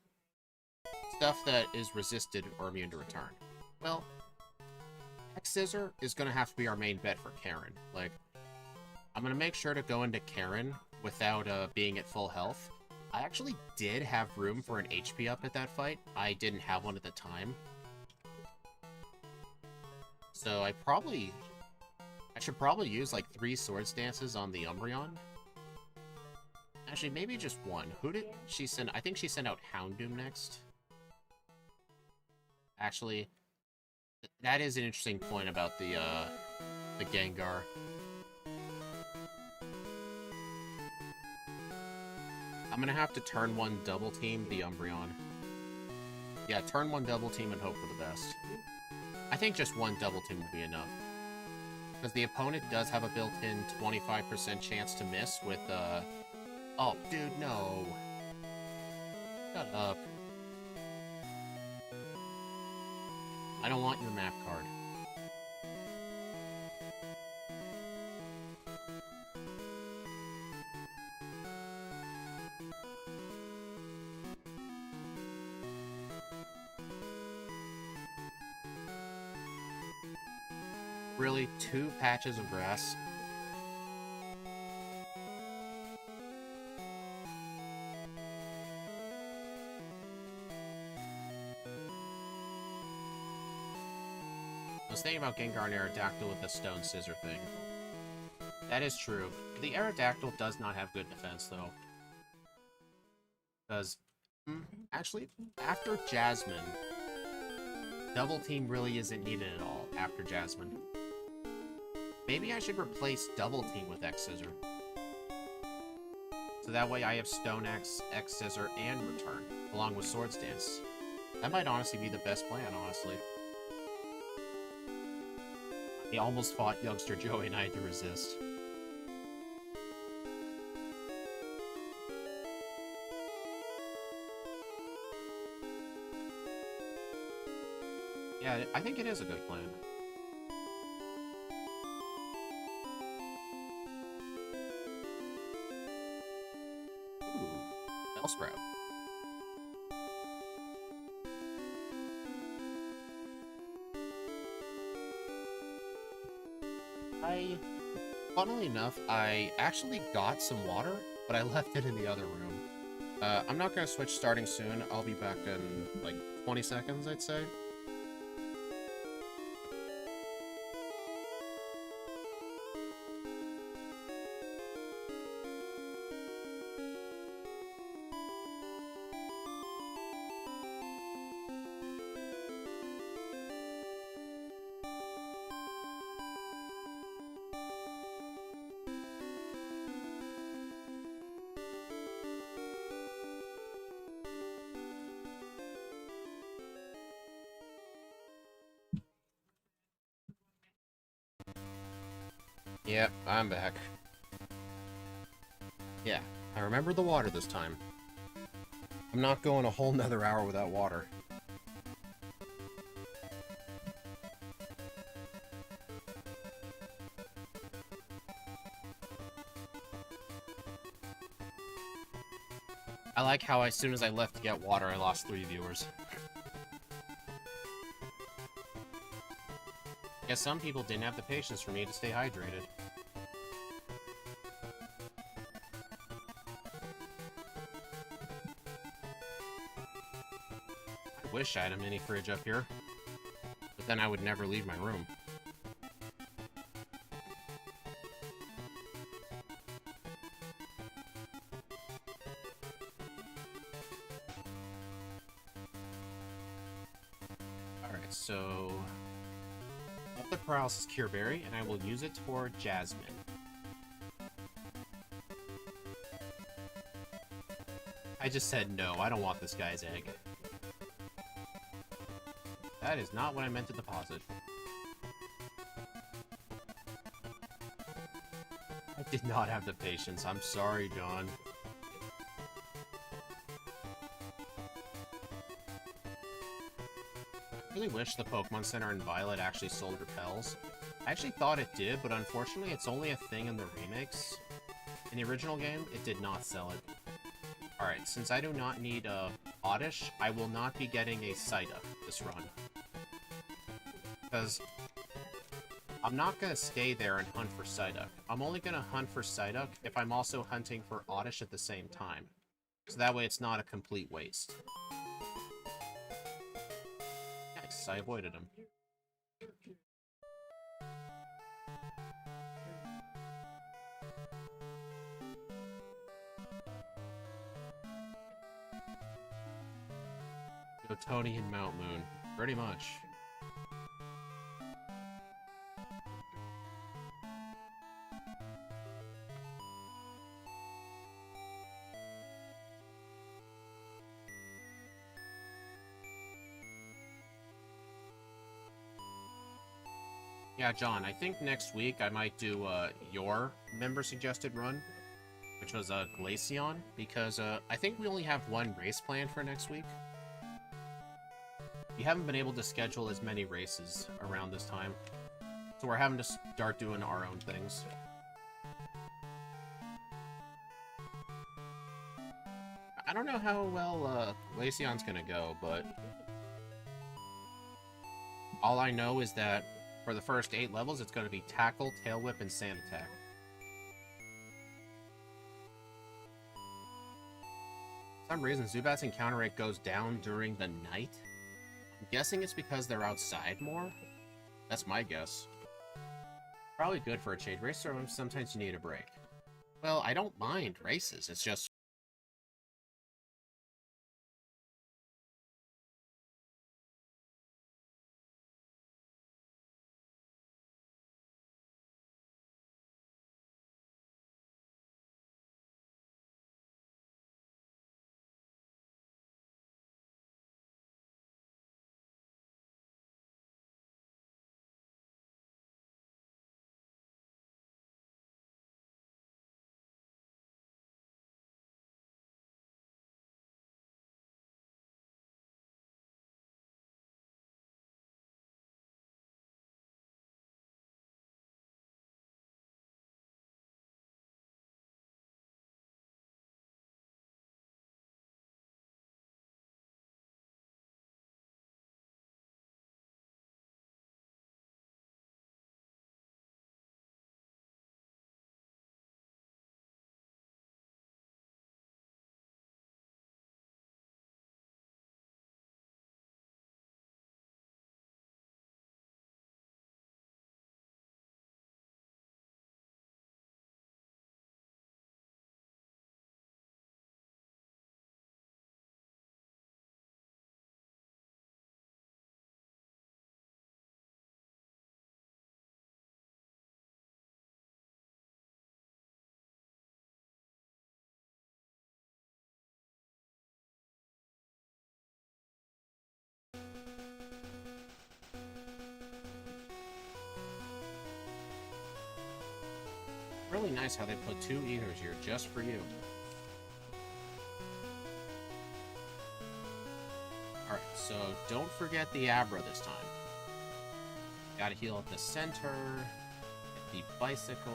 Stuff that is resisted or immune to return. Well, X Scissor is going to have to be our main bet for Karen. Like, I'm going to make sure to go into Karen without being at full health. I actually did have room for an HP up at that fight. I didn't have one at the time. So I should probably use like 3 Swords Dances on the Umbreon. Actually, maybe just 1. Who did she send? I think she sent out Houndoom next. Actually, that is an interesting point about the Gengar. I'm gonna have to turn 1 double team the Umbreon. Yeah, turn 1 double team and hope for the best. I think just 1 double team will be enough. Because the opponent does have a built-in 25% chance to miss with Oh, dude, no. Shut up. I don't want your map card. Really, 2 patches of grass? I was thinking about Gengar and Aerodactyl with the stone scissor thing. That is true. The Aerodactyl does not have good defense, though. Because, actually, after Jasmine, Double Team really isn't needed at all after Jasmine. Maybe I should replace Double Team with X-Scissor. So that way I have Stone X, X-Scissor, and Return, along with Swords Dance. That might honestly be the best plan, honestly. He almost fought Youngster Joey and I had to resist. Yeah, I think it is a good plan. Ooh, Bellsprout. Funnily enough, I actually got some water, but I left it in the other room. I'm not gonna switch starting soon. I'll be back in, like, 20 seconds, I'd say. Yep, I'm back. Yeah, I remember the water this time. I'm not going a whole nother hour without water. I like how as soon as I left to get water, I lost 3 viewers. Guess some people didn't have the patience for me to stay hydrated. I wish I had a mini fridge up here, but then I would never leave my room. Alright, so... the paralysis cure berry, and I will use it for Jasmine. I just said no, I don't want this guy's egg. That is not what I meant to deposit. I did not have the patience. I'm sorry, John. I really wish the Pokemon Center in Violet actually sold repels. I actually thought it did, but unfortunately it's only a thing in the remakes. In the original game, it did not sell it. Alright, since I do not need Oddish, I will not be getting a Psyduck this run. Because I'm not going to stay there and hunt for Psyduck. I'm only going to hunt for Psyduck if I'm also hunting for Oddish at the same time. So that way it's not a complete waste. Nice, I avoided him. Go Tony and Mount Moon. Pretty much. Yeah, John, I think next week I might do your member-suggested run. which was Glaceon, because I think we only have one race planned for next week. We haven't been able to schedule as many races around this time, so we're having to start doing our own things. I don't know how well Glaceon's gonna go, but all I know is that for the first 8 levels, it's going to be Tackle, Tail Whip, and Sand Attack. For some reason, Zubat's encounter rate goes down during the night. I'm guessing it's because they're outside more. That's my guess. Probably good for a shade race, or sometimes you need a break. Well, I don't mind races, it's just really nice how they put 2 ethers here just for you. Alright, so don't forget the Abra this time. Gotta heal at the center, get the bicycle.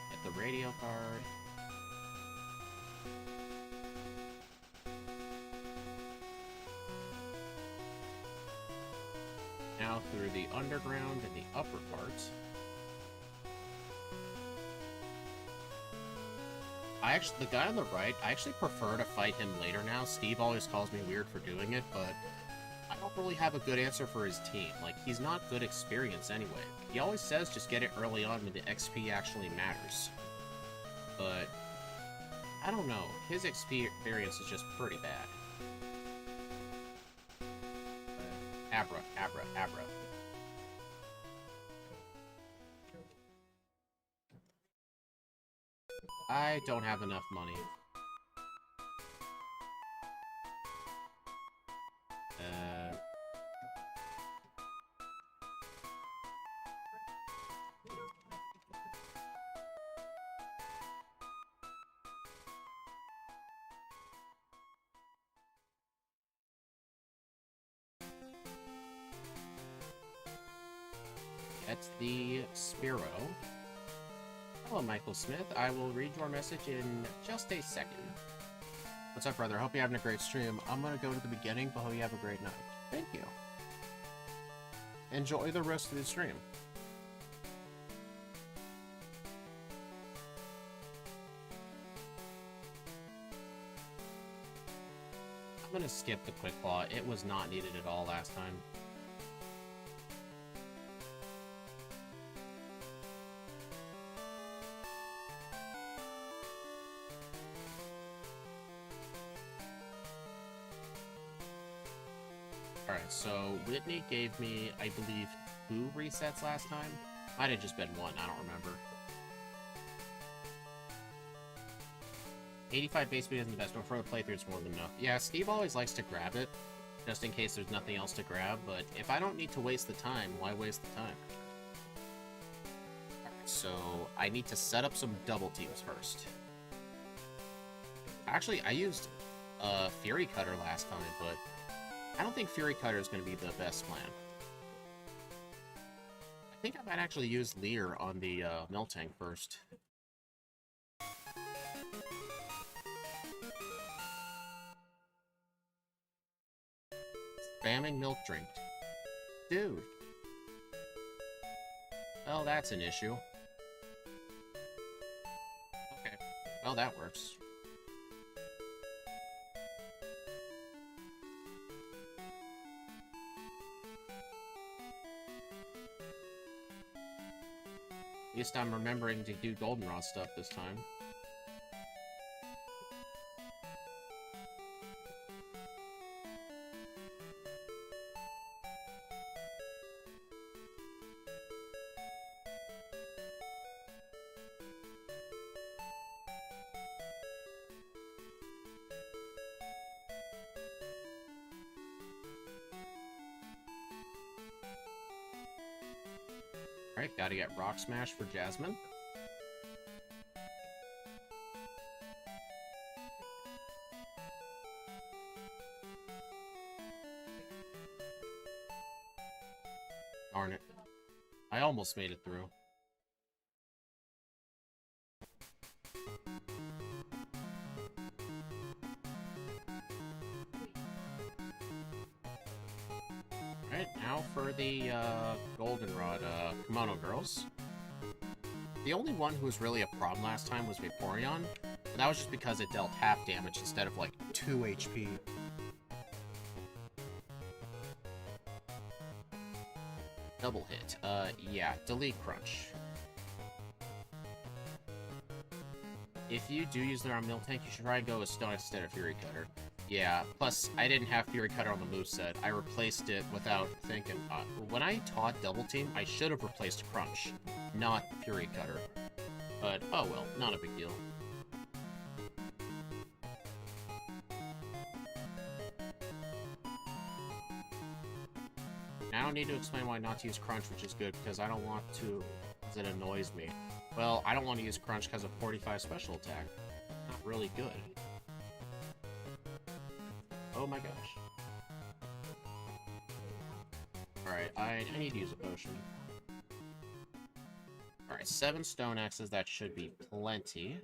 Get the radio card. Now through the underground and the upper parts. The guy on the right, I actually prefer to fight him later now. Steve always calls me weird for doing it, but I don't really have a good answer for his team. Like, he's not good experience anyway. He always says just get it early on when the XP actually matters. But, I don't know. His experience is just pretty bad. Abra, Abra, Abra. I don't have enough money. Get the Spearow. Hello, Michael Smith. I will read your message in just a second. What's up, brother? Hope you're having a great stream. I'm gonna go to the beginning, but hope you have a great night. Thank you. Enjoy the rest of the stream. I'm gonna skip the Quick Claw. It was not needed at all last time. Alright, so Whitney gave me, I believe, 2 resets last time. Might have just been 1, I don't remember. 85 base speed isn't the best, but for the playthrough it's more than enough. Yeah, Steve always likes to grab it. just in case there's nothing else to grab, but if I don't need to waste the time, why waste the time? So, I need to set up some double teams first. Actually, I used Fury Cutter last time, but I don't think Fury Cutter is going to be the best plan. I think I might actually use Leer on the Miltank first. Spamming milk drink. Dude. Well, that's an issue. Okay. Well, that works. At least I'm remembering to do goldenrod stuff this time. Alright, gotta get Rock Smash for Jasmine. Darn it. I almost made it through. Alright, now for the Goldenrod Kimono Girls. The only one who was really a problem last time was Vaporeon, but that was just because it dealt half damage instead of like 2 HP. Double hit. Yeah, delete Crunch. If you do use their on Miltank, you should try and go with Stone instead of Fury Cutter. Yeah, plus, I didn't have Fury Cutter on the moveset. I replaced it without thinking. When I taught Double Team, I should have replaced Crunch, not Fury Cutter. But, oh well, not a big deal. I don't need to explain why not to use Crunch, which is good, because I don't want to, because it annoys me. Well, I don't want to use Crunch because of 45 special attack. Not really good. Oh my gosh. Alright, I need to use a potion. Alright, 7 Stone Axes, that should be plenty.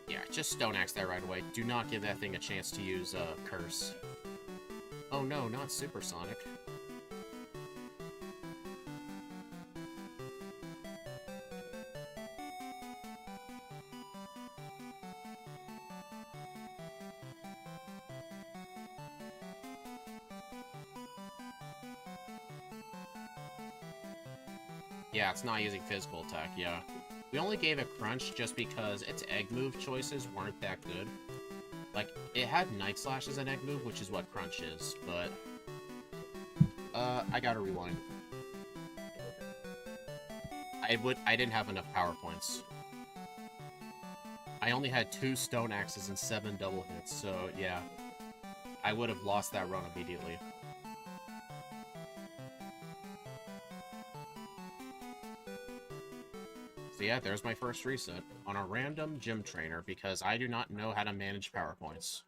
Yeah, just Stone Axe that right away. Do not give that thing a chance to use, Curse. Oh no, not Supersonic. Yeah, it's not using physical attack, yeah. We only gave it Crunch just because its egg move choices weren't that good. Like, it had Night Slash as an egg move, which is what Crunch is, but... I gotta rewind. I didn't have enough power points. I only had 2 Stone Axes and 7 double hits, so yeah. I would have lost that run immediately. So yeah, there's my first reset on a random gym trainer because I do not know how to manage PowerPoints.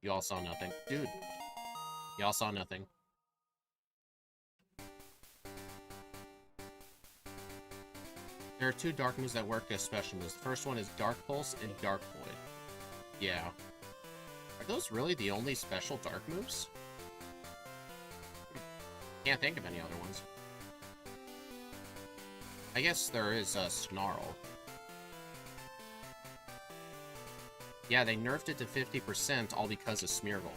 You all saw nothing. Dude, y'all saw nothing. There are 2 dark moves that work as special moves. The first one is Dark Pulse and Dark Void. Yeah. Are those really the only special dark moves? Can't think of any other ones. I guess there is a Snarl. Yeah, they nerfed it to 50% all because of Smeargle.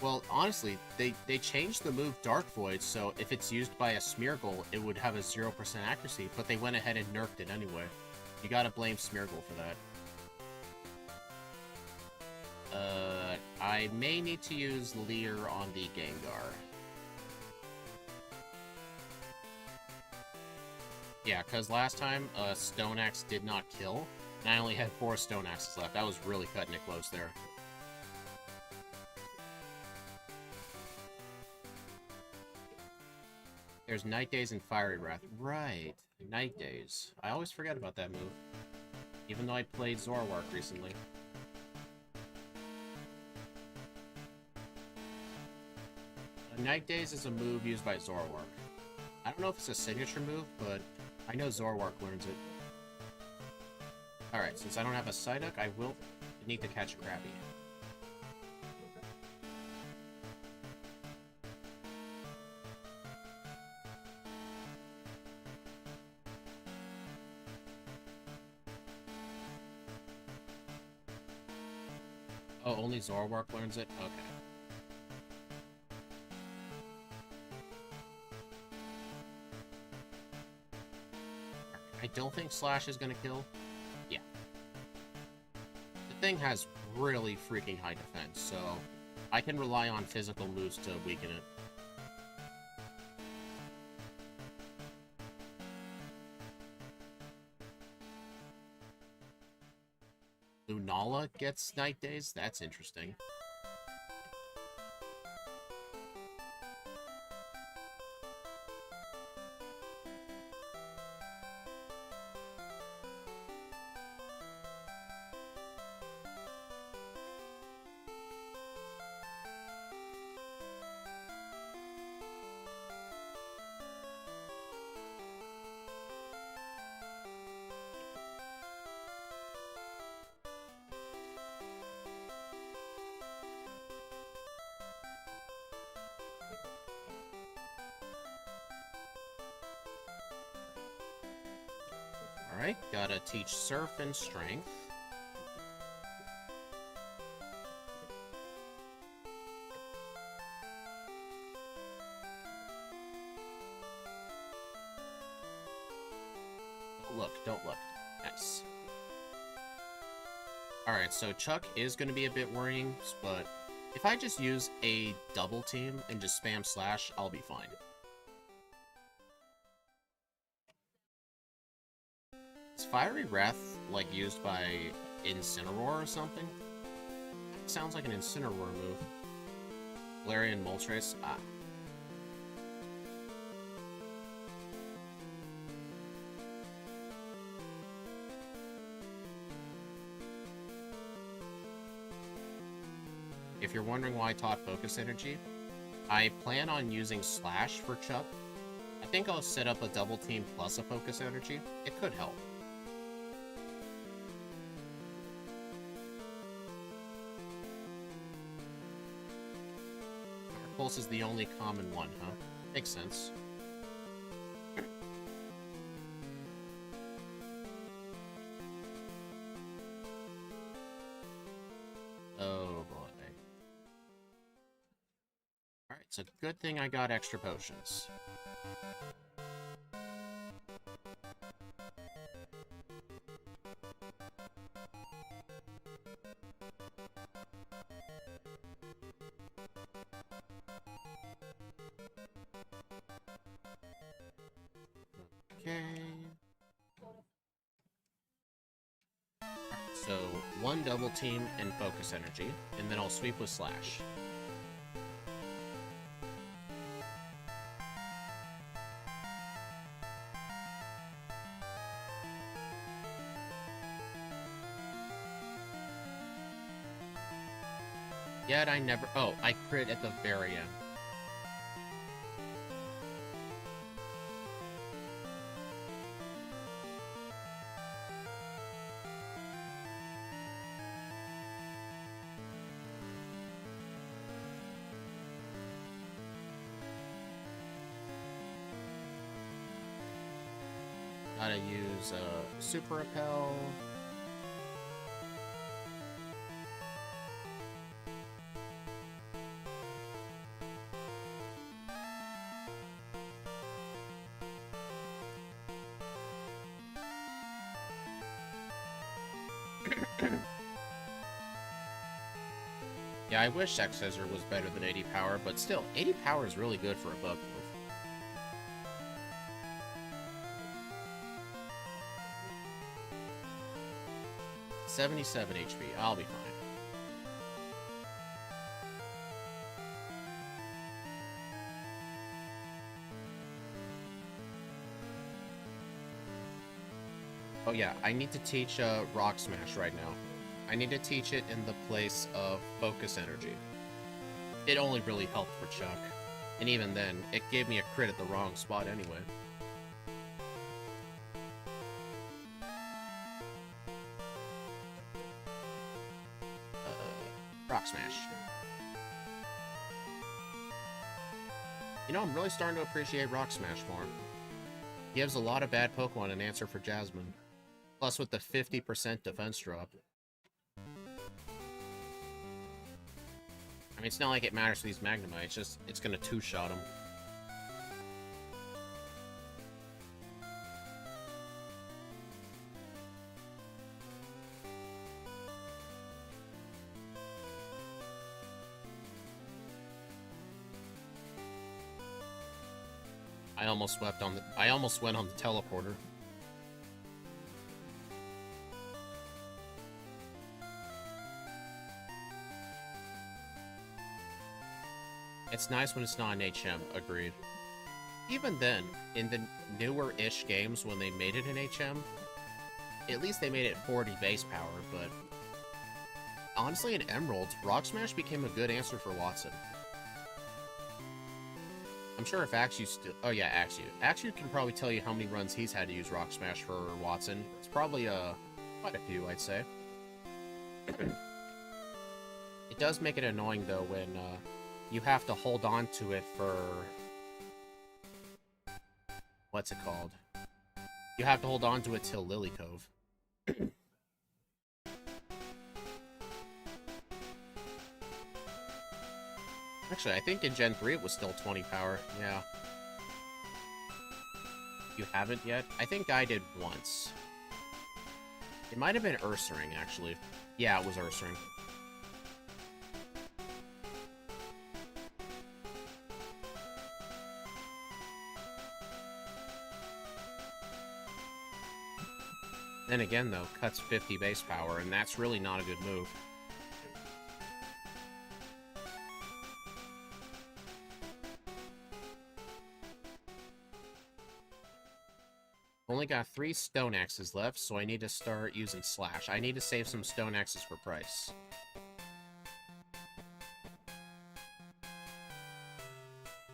Well, honestly, they changed the move Dark Void, so if it's used by a Smeargle, it would have a 0% accuracy, but they went ahead and nerfed it anyway. You gotta blame Smeargle for that. I may need to use Leer on the Gengar. Yeah, because last time, Stone Axe did not kill, and I only had 4 Stone Axes left. I was really cutting it close there. There's Night Days and Fiery Wrath. Right, Night Days. I always forget about that move, even though I played Zoroark recently. Night Days is a move used by Zoroark. I don't know if it's a signature move, but I know Zoroark learns it. Alright, since I don't have a Psyduck, I will need to catch a Krabby. Oh, only Zoroark learns it? Okay. I don't think Slash is gonna kill. Yeah. The thing has really freaking high defense, so I can rely on physical moves to weaken it. Lunala gets Night Days? That's interesting. Alright, gotta teach Surf and Strength. Don't look. Nice. Alright, so Chuck is gonna be a bit worrying, but if I just use a double team and just spam Slash, I'll be fine. Is Fiery Wrath, like, used by Incineroar or something? Sounds like an Incineroar move. Galarian Moltres? Ah. If you're wondering why I taught Focus Energy, I plan on using Slash for Chuck. I think I'll set up a double team plus a Focus Energy. It could help. Pulse is the only common one, huh? Makes sense. Oh boy. Alright, it's a good thing I got extra potions. So, one double team and Focus Energy, and then I'll sweep with Slash. Yet I never... Oh, I crit at the very end. Gotta use Super Repel. Yeah, I wish X-Scissor was better than 80 power, but still, 80 power is really good for a bug move. $77 HP, I'll be fine. Oh yeah, I need to teach Rock Smash right now. I need to teach it in the place of Focus Energy. It only really helped for Chuck. And even then, it gave me a crit at the wrong spot anyway. Rock Smash. You know, I'm really starting to appreciate Rock Smash more. Gives a lot of bad Pokemon an answer for Jasmine. Plus with the 50% defense drop. I mean, it's not like it matters for these Magnemite, it's just, it's gonna two-shot them. I almost went on the teleporter. It's nice when it's not an HM, agreed. Even then, in the newer-ish games when they made it an HM, at least they made it 40 base power, but honestly in Emerald, Rock Smash became a good answer for Watson. I'm sure if Axew still... Oh yeah, Axew. Axew can probably tell you how many runs he's had to use Rock Smash for Watson. It's probably, quite a few, I'd say. It does make it annoying, though, when, you have to hold on to it for... What's it called? You have to hold on to it till Lily Cove. Actually, I think in Gen 3 it was still 20 power. Yeah. You haven't yet? I think I did once. It might have been Ursaring, actually. Yeah, it was Ursaring. Then again, though, cuts 50 base power, and that's really not a good move. Only got 3 Stone Axes left, so I need to start using Slash. I need to save some Stone Axes for price.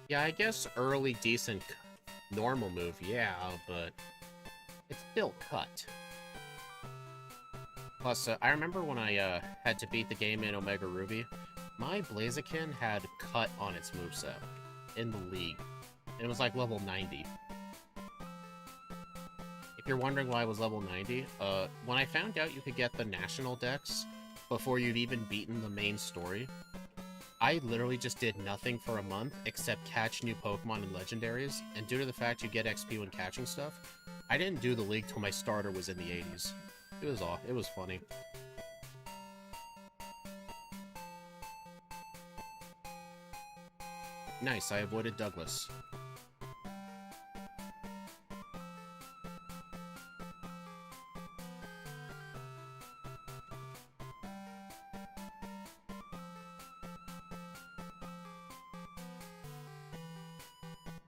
Yeah, I guess early decent normal move, yeah, but it's still cut. Plus, I remember when I had to beat the game in Omega Ruby, my Blaziken had cut on its moveset in the league. And it was like level 90. If you're wondering why I was level 90, when I found out you could get the national decks before you'd even beaten the main story, I literally just did nothing for a month except catch new Pokemon and legendaries, and due to the fact you get XP when catching stuff, I didn't do the league till my starter was in the 80s. It was off. It was funny. Nice, I avoided Douglas.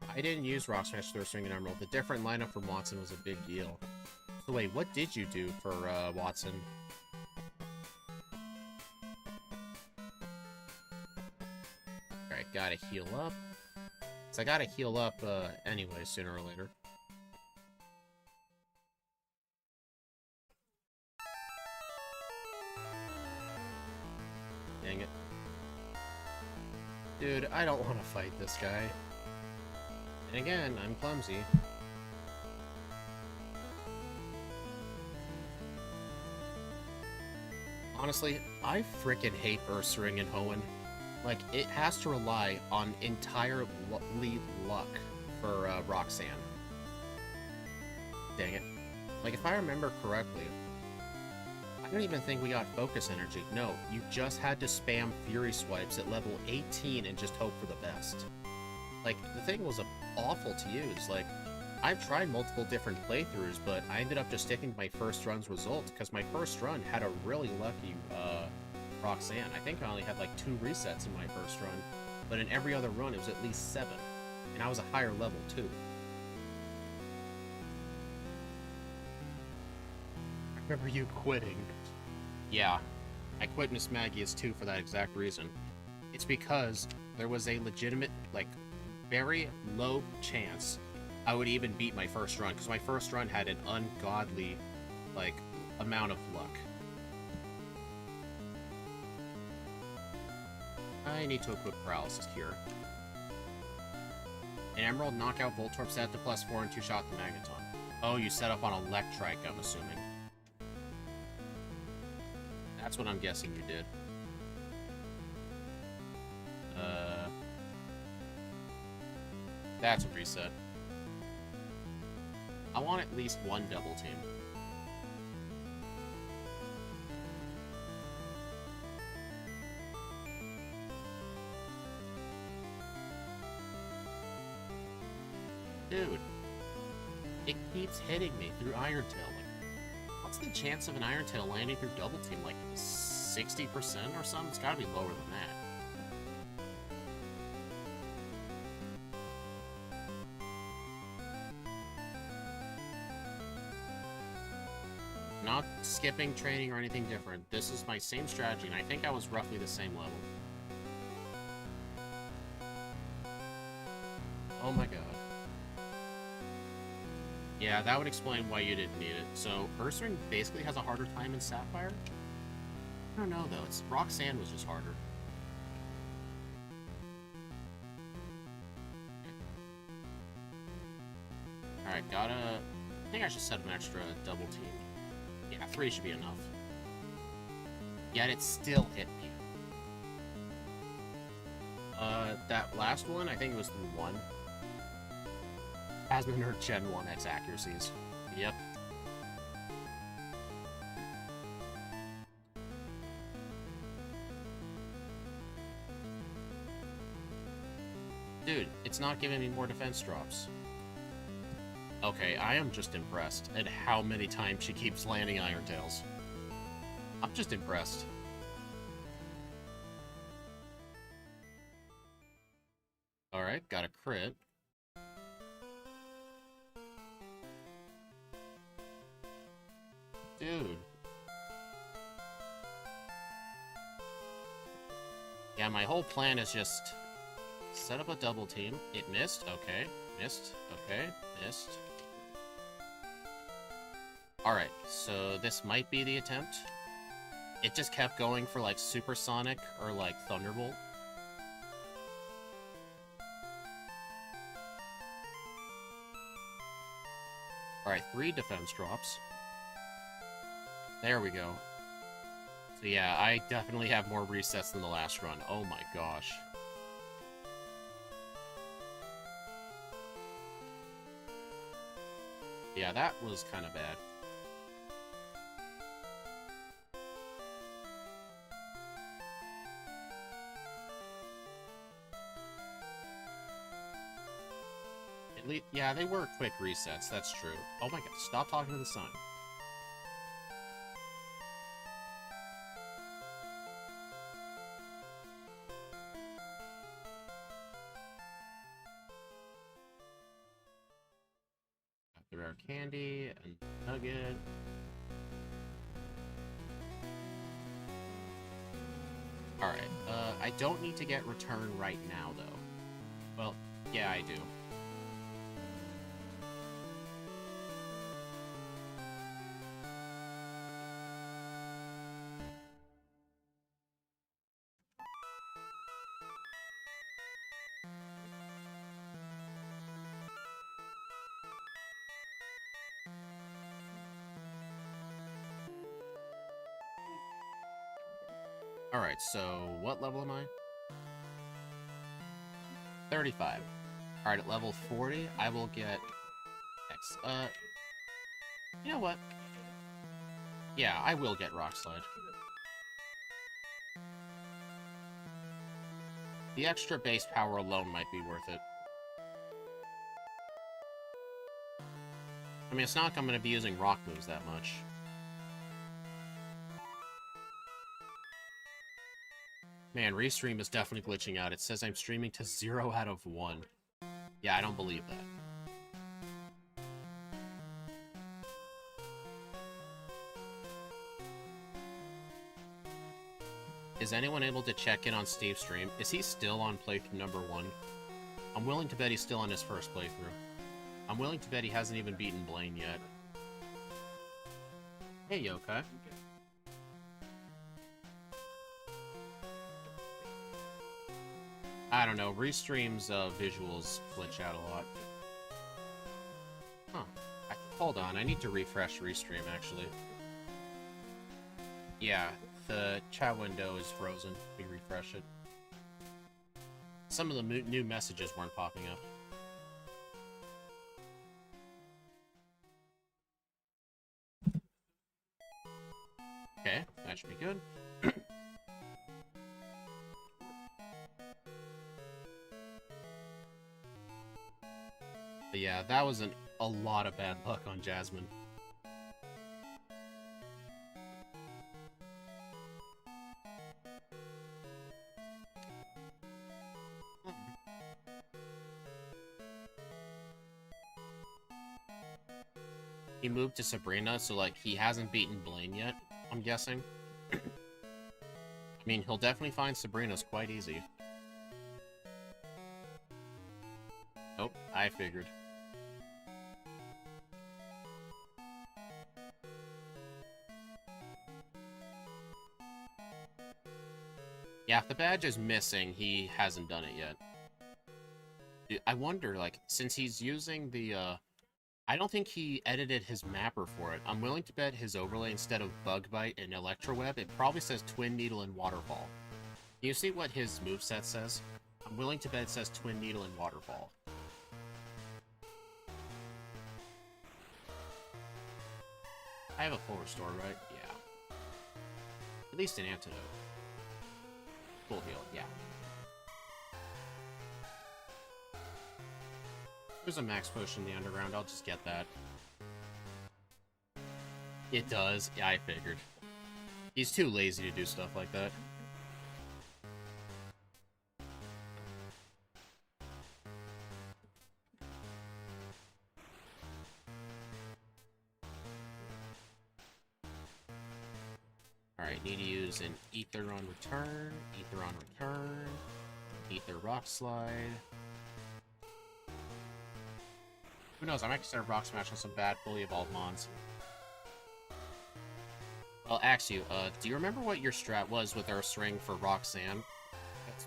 I didn't use Rock Smash, Thirstring, and Emerald. The different lineup from Watson was a big deal. So wait, what did you do for Watson? Alright, gotta heal up. So I gotta heal up anyway, sooner or later. Dang it. Dude, I don't want to fight this guy. And again, I'm clumsy. Honestly, I frickin' hate Ursaring and Hoenn. Like, it has to rely on entirely luck for Roxanne. Dang it. Like, if I remember correctly, I don't even think we got focus energy. No, you just had to spam Fury Swipes at level 18 and just hope for the best. Like, the thing was awful to use. Like, I've tried multiple different playthroughs, but I ended up just sticking to my first run's result, because my first run had a really lucky, Roxanne. I think I only had, like, 2 resets in my first run, but in every other run, it was at least 7. And I was a higher level, too. I remember you quitting. Yeah, I quit Miss Maggie's too for that exact reason. It's because there was a legitimate, like, very low chance I would even beat my first run, because my first run had an ungodly, like, amount of luck. I need to equip Paralysis Cure. An Emerald Knockout Voltorb set to +4 and 2-shot the Magneton. Oh, you set up on Electrike, I'm assuming. That's what I'm guessing you did. That's a reset. I want at least one double team. Dude, it keeps hitting me through Iron Tail. Like, what's the chance of an Iron Tail landing through double team? Like 60% or something? It's gotta be lower than that. Not skipping training or anything different. This is my same strategy, and I think I was roughly the same level. Oh my god. Yeah, that would explain why you didn't need it. So, Ursaring basically has a harder time in Sapphire? I don't know, though. Roxanne was just harder. Alright, I think I should set an extra double team. Yeah, 3 should be enough. Yet it still hit me. That last one, I think it was the 1. Has been her Gen 1X accuracies. Yep. Dude, it's not giving me more defense drops. Okay, I am just impressed at how many times she keeps landing Iron Tails. I'm just impressed. Alright, got a crit. Dude. Yeah, my whole plan is just set up a double team. It missed, okay. Missed, okay. Missed. Alright, so this might be the attempt. It just kept going for, like, Supersonic or, like, Thunderbolt. Alright, 3 defense drops. There we go. So yeah, I definitely have more resets than the last run. Oh my gosh. Yeah, that was kind of bad. At least, yeah, they were quick resets, that's true. Oh my god, stop talking to the sun. Got the rare candy, and nugget. Alright, I don't need to get return right now, though. Well, yeah, I do. Alright, so what level am I? 35. Alright, at level 40, I will get X. You know what? Yeah, I will get Rock Slide. The extra base power alone might be worth it. I mean, it's not like I'm going to be using rock moves that much. Man, Restream is definitely glitching out. It says I'm streaming to 0 out of 1. Yeah, I don't believe that. Is anyone able to check in on Steve's stream? Is he still on playthrough number 1? I'm willing to bet he's still on his first playthrough. I'm willing to bet he hasn't even beaten Blaine yet. Hey, Yokai. I don't know, Restream's visuals glitch out a lot. Huh. Hold on, I need to refresh Restream, actually. Yeah, the chat window is frozen. Let me refresh it. Some of the new messages weren't popping up. Okay, that should be good. But yeah, that was a lot of bad luck on Jasmine. He moved to Sabrina, so, like, he hasn't beaten Blaine yet, I'm guessing. I mean, he'll definitely find Sabrina's quite easy. Nope, I figured. Yeah, if the badge is missing, he hasn't done it yet. Dude, I wonder, like, since he's using the, I don't think he edited his mapper for it. I'm willing to bet his overlay, instead of Bug Bite and Electroweb, it probably says Twin Needle and Waterfall. Can you see what his moveset says? I'm willing to bet it says Twin Needle and Waterfall. I have a full restore, right? Yeah. At least an antidote. Full heal, yeah. There's a max potion in the underground, I'll just get that. It does, yeah, I figured. He's too lazy to do stuff like that. Alright, need to use an Ether on return, Ether on return, Ether Rock Slide. Who knows, I might consider Rock Smash on some bad, fully evolved mons. I'll ask you, do you remember what your strat was with Earth's Ring for Roxanne?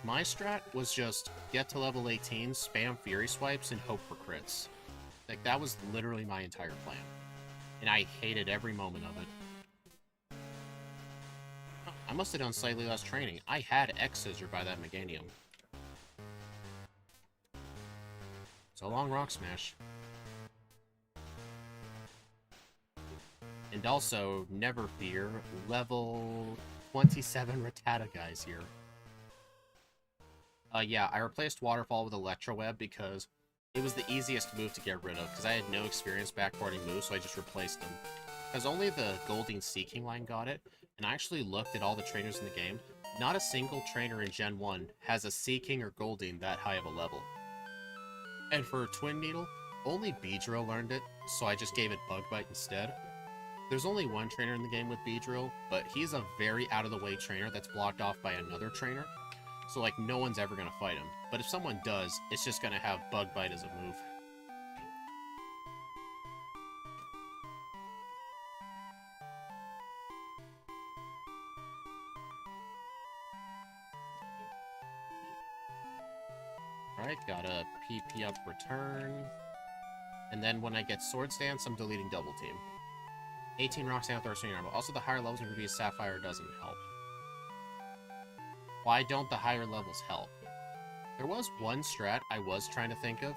My strat was just get to level 18, spam Fury Swipes, and hope for crits. Like, that was literally my entire plan. And I hated every moment of it. I must have done slightly less training. I had X-Scissor by that Meganium. So long, Rock Smash. And also, never fear, level 27 Rattata guys here. Yeah, I replaced Waterfall with Electroweb because it was the easiest move to get rid of, because I had no experience backporting moves, so I just replaced them. Because only the Goldeen Seeking line got it, and I actually looked at all the trainers in the game. Not a single trainer in Gen 1 has a Seeking or Goldeen that high of a level. And for Twin Needle, only Beedrill learned it, so I just gave it Bug Bite instead. There's only one trainer in the game with Beedrill, but he's a very out-of-the-way trainer that's blocked off by another trainer. So, like, no one's ever gonna fight him. But if someone does, it's just gonna have Bug Bite as a move. Alright, got a PP up return. And then when I get Swords Dance, I'm deleting Double Team. 18 Roxanne with Earth's Ring Armor. Also, the higher levels in Ruby Sapphire doesn't help. Why don't the higher levels help? There was one strat I was trying to think of.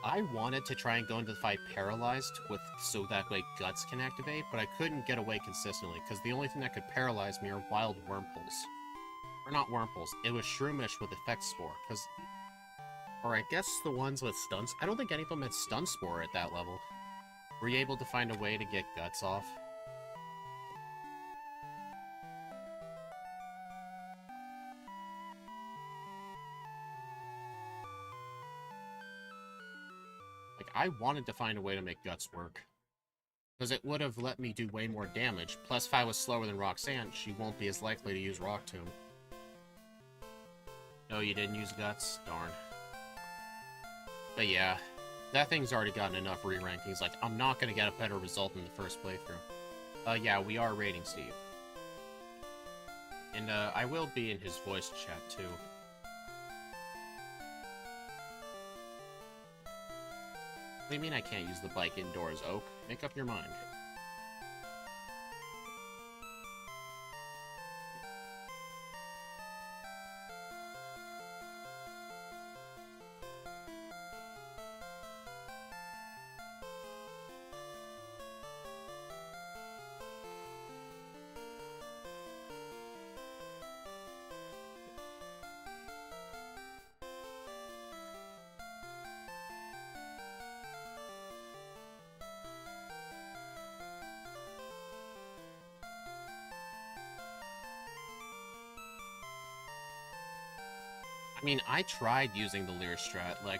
I wanted to try and go into the fight paralyzed so that way Guts can activate, but I couldn't get away consistently, because the only thing that could paralyze me are wild Wurmples. Or not Wurmples, it was Shroomish with Effect Spore, or I guess the ones with Stuns. I don't think any of them had Stun Spore at that level. Were you able to find a way to get Guts off? I wanted to find a way to make Guts work. Because it would have let me do way more damage. Plus, if I was slower than Roxanne, she won't be as likely to use Rock Tomb. No, you didn't use Guts? Darn. But yeah, that thing's already gotten enough re-rankings. Like, I'm not going to get a better result in the first playthrough. Yeah, we are rating Steve. And, I will be in his voice chat, too. What do you mean I can't use the bike indoors, Oak? Make up your mind. I mean, I tried using the Leer strat, like,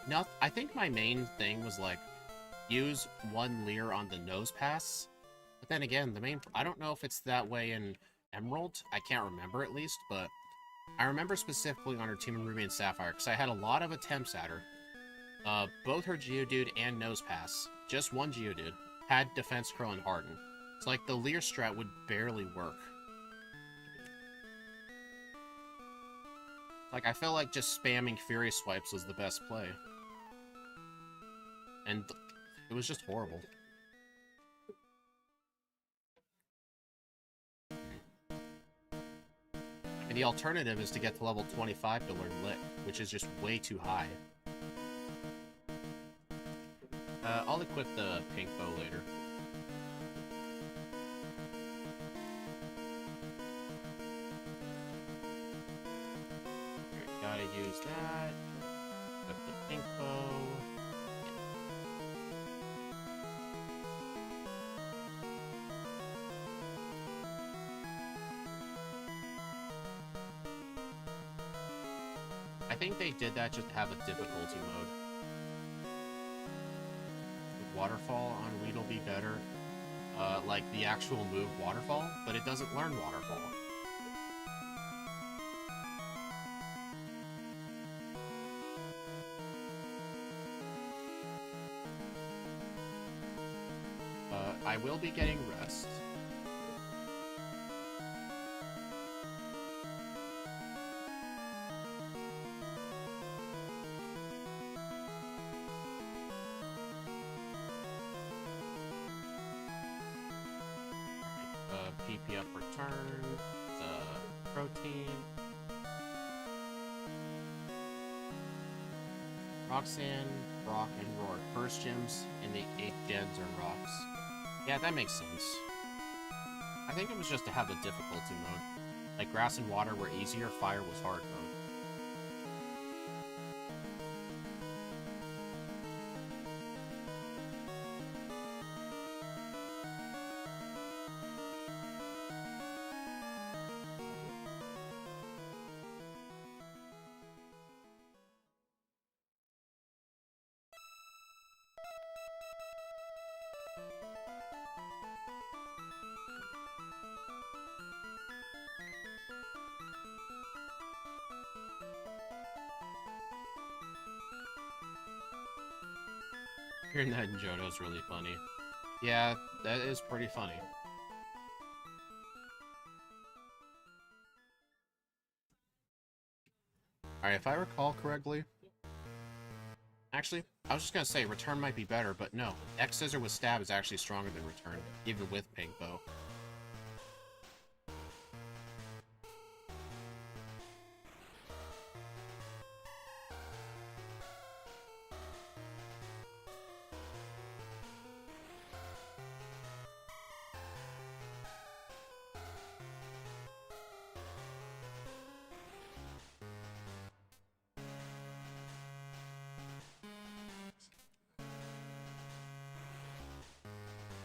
no, I think my main thing was, like, use one Leer on the nose pass, but then again, I don't know if it's that way in Emerald, I can't remember at least, but I remember specifically on her team in Ruby and Sapphire, because I had a lot of attempts at her. Both her Geodude and nose pass, just one Geodude, had Defense Curl and Harden. It's like the Leer strat would barely work. Like, I felt like just spamming Fury Swipes was the best play. And it was just horrible. And the alternative is to get to level 25 to learn Lick, which is just way too high. I'll equip the pink bow later. Gotta use that. Put the pink bow. I think they did that just to have a difficulty mode. With Waterfall on Weedle be better. Like the actual move Waterfall, but it doesn't learn Waterfall. I will be getting rest. PP up return, the protein. Roxanne, Brock, and Roar. First gyms in the 8th gens are rocks. Yeah, that makes sense. I think it was just to have a difficulty mode. Like grass and water were easier, fire was hard mode. Hearing that in Johto's really funny. Yeah, that is pretty funny. Alright, if I recall correctly... Actually, I was just gonna say, Return might be better, but no. X-Scissor with Stab is actually stronger than Return, even with Pink Bow.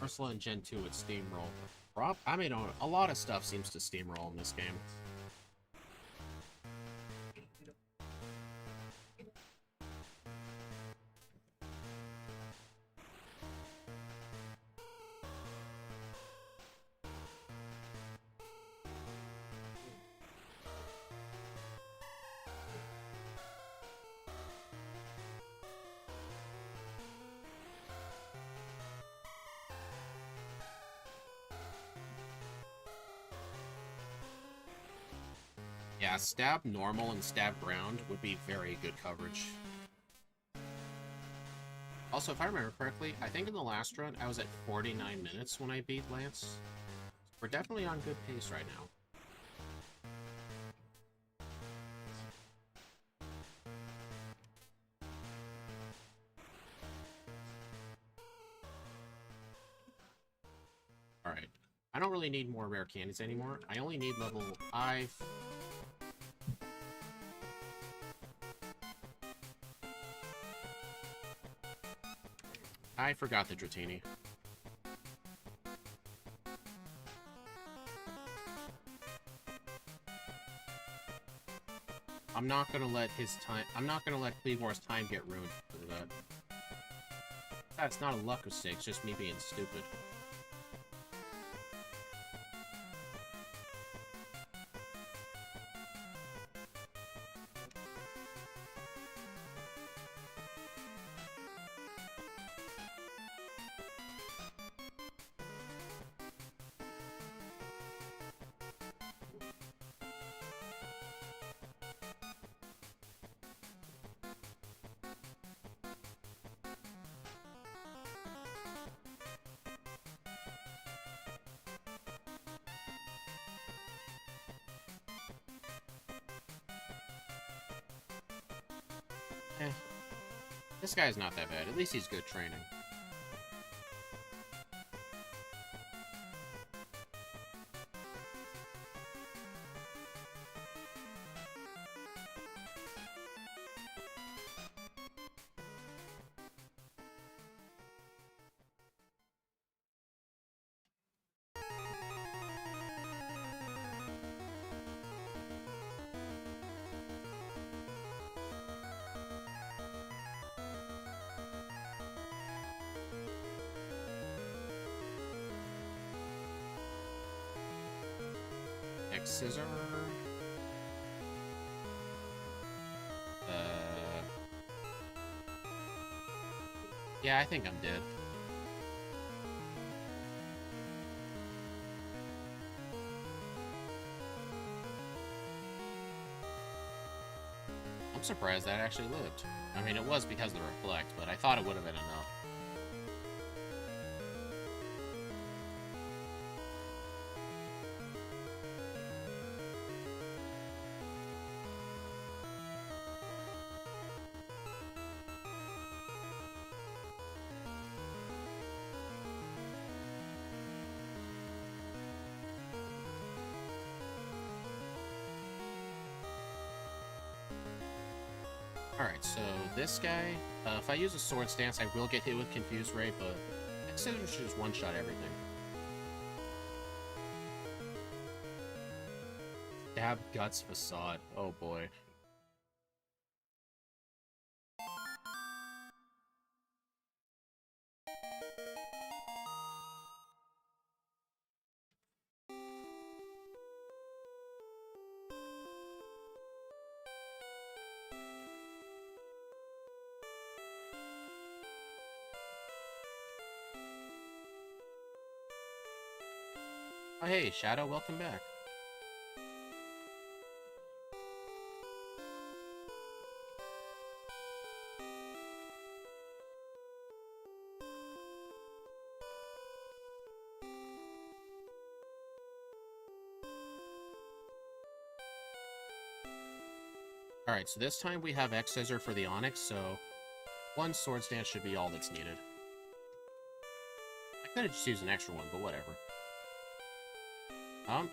Ursula in Gen 2 would steamroll. I mean, a lot of stuff seems to steamroll in this game. Yeah, stab normal and stab ground would be very good coverage. Also, if I remember correctly, I think in the last run, I was at 49 minutes when I beat Lance. We're definitely on good pace right now. Alright. I don't really need more rare candies anymore. I only need level 5. I forgot the Dratini. I'm not gonna let Kleavor's time get ruined for that. That's not a luck mistake, it's just me being stupid. This guy's not that bad. At least he's good training. Scissor. Yeah, I think I'm dead. I'm surprised that actually lived. I mean, it was because of the reflect, but I thought it would have been enough. Alright, so this guy, if I use a sword stance, I will get hit with Confuse Ray, but Scissors should just one-shot everything. Stab Guts Facade. Oh boy. Oh hey, Shadow, welcome back. Alright, so this time we have X-Scissor for the Onyx, so one sword stance should be all that's needed. I could have just used an extra one, but whatever. I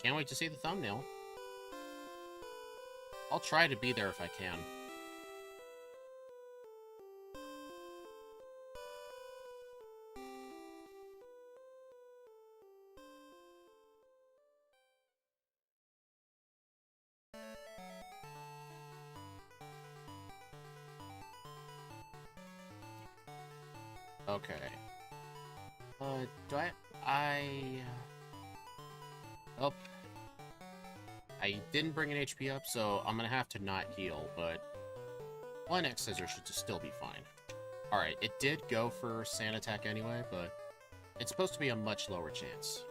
can't wait to see the thumbnail. I'll try to be there if I can. Okay. Do Oh. I didn't bring an HP up, so I'm gonna have to not heal, but 1x scissor should just still be fine. Alright, it did go for sand attack anyway, but it's supposed to be a much lower chance.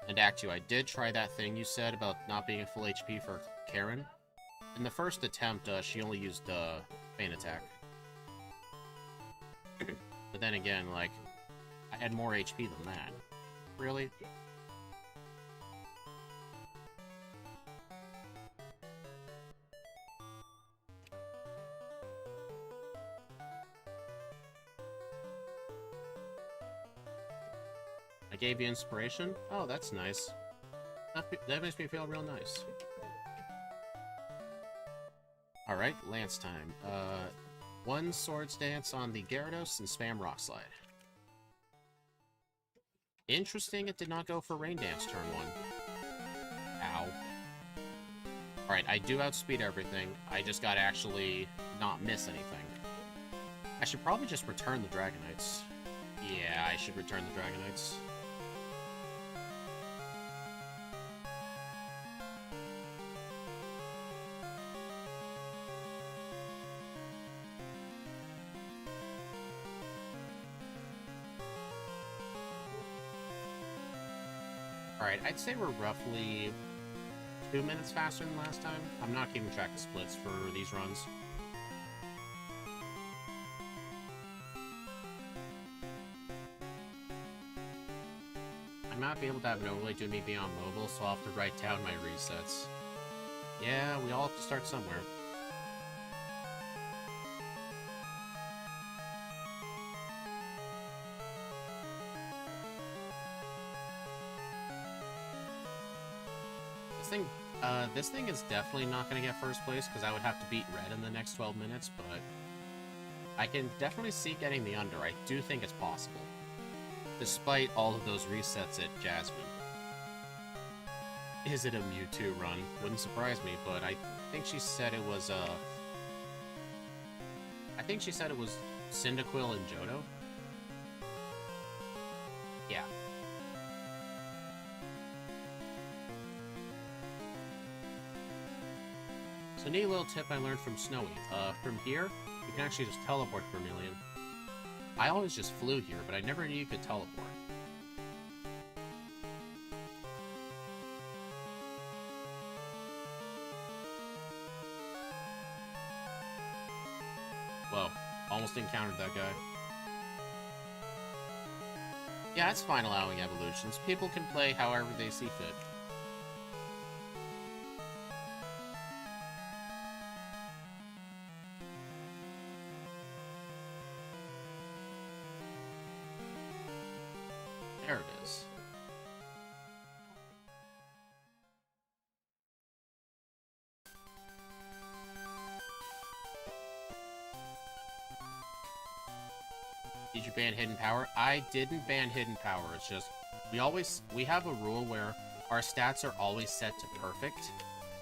And actually, I did try that thing you said about not being at full HP for Karen. In the first attempt, she only used feint attack. But then again, like, I had more HP than that. Really? I gave you inspiration? Oh, that's nice. That makes me feel real nice. Alright, Lance time. 1 Swords Dance on the Gyarados and spam Rock Slide. Interesting, it did not go for Rain Dance turn 1. Ow. Alright, I do outspeed everything. I just gotta actually not miss anything. I should probably just return the Dragonites. Yeah, I should return the Dragonites. Alright, I'd say we're roughly 2 minutes faster than last time. I'm not keeping track of splits for these runs. I might be able to have no really do me be on mobile, so I'll have to write down my resets. Yeah, we all have to start somewhere. This thing is definitely not going to get first place, because I would have to beat Red in the next 12 minutes, but I can definitely see getting the under. I do think it's possible, despite all of those resets at Jasmine. Is it a Mewtwo run? Wouldn't surprise me, but I think she said it was, I think she said it was Cyndaquil and Johto. Yeah. So neat little tip I learned from Snowy. From here, you can actually just teleport for Vermilion. I always just flew here, but I never knew you could teleport. Whoa, almost encountered that guy. Yeah, it's fine allowing evolutions. People can play however they see fit. There it is. Did you ban Hidden Power? I didn't ban Hidden Power. It's just, we have a rule where our stats are always set to perfect,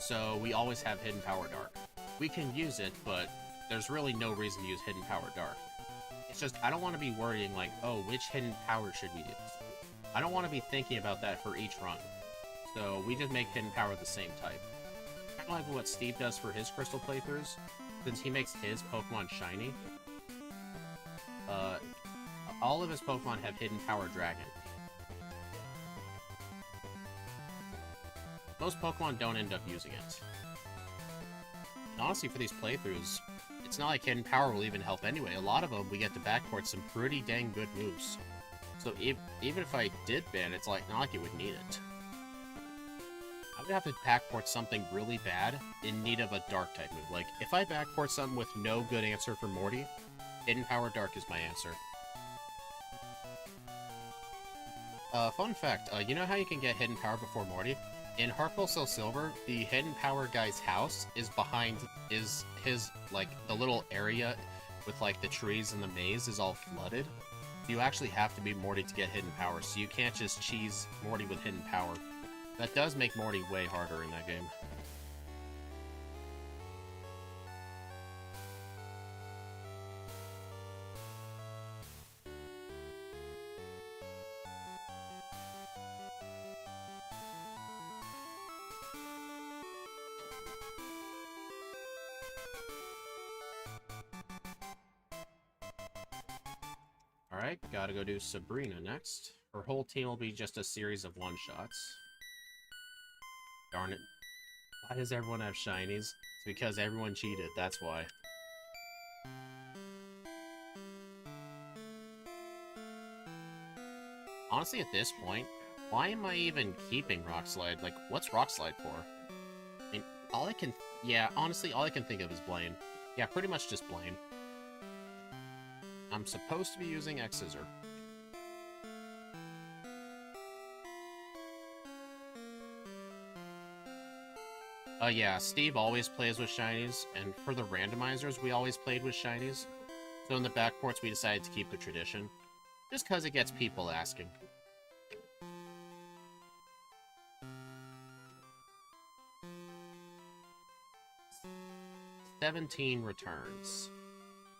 so we always have Hidden Power Dark. We can use it, but there's really no reason to use Hidden Power Dark. It's just, I don't want to be worrying like, oh, which Hidden Power should we use? I don't want to be thinking about that for each run. So we just make Hidden Power the same type. Kind of like what Steve does for his Crystal playthroughs, since he makes his Pokemon shiny. All of his Pokemon have Hidden Power Dragon. Most Pokemon don't end up using it. And honestly, for these playthroughs, it's not like Hidden Power will even help anyway. A lot of them, we get to backport some pretty dang good moves. So even if I did ban, it's like, not like it would need it. I would have to backport something really bad in need of a Dark type move. Like, if I backport something with no good answer for Morty, Hidden Power Dark is my answer. Fun fact, you know how you can get Hidden Power before Morty? In Heart Gold Soul Silver, the Hidden Power guy's house is behind, his, like, the little area with, like, the trees and the maze is all flooded. You actually have to be Morty to get Hidden Power, so you can't just cheese Morty with Hidden Power. That does make Morty way harder in that game. Alright, gotta go do Sabrina next. Her whole team will be just a series of one-shots. Darn it. Why does everyone have shinies? It's because everyone cheated, that's why. Honestly, at this point, why am I even keeping Rock Slide? Like, what's Rock Slide for? I mean, yeah, honestly, all I can think of is Blaine. Yeah, pretty much just Blaine. I'm supposed to be using X-Scissor. Yeah, Steve always plays with shinies, and for the randomizers, we always played with shinies. So in the backports, we decided to keep the tradition. Just because it gets people asking. 17 returns.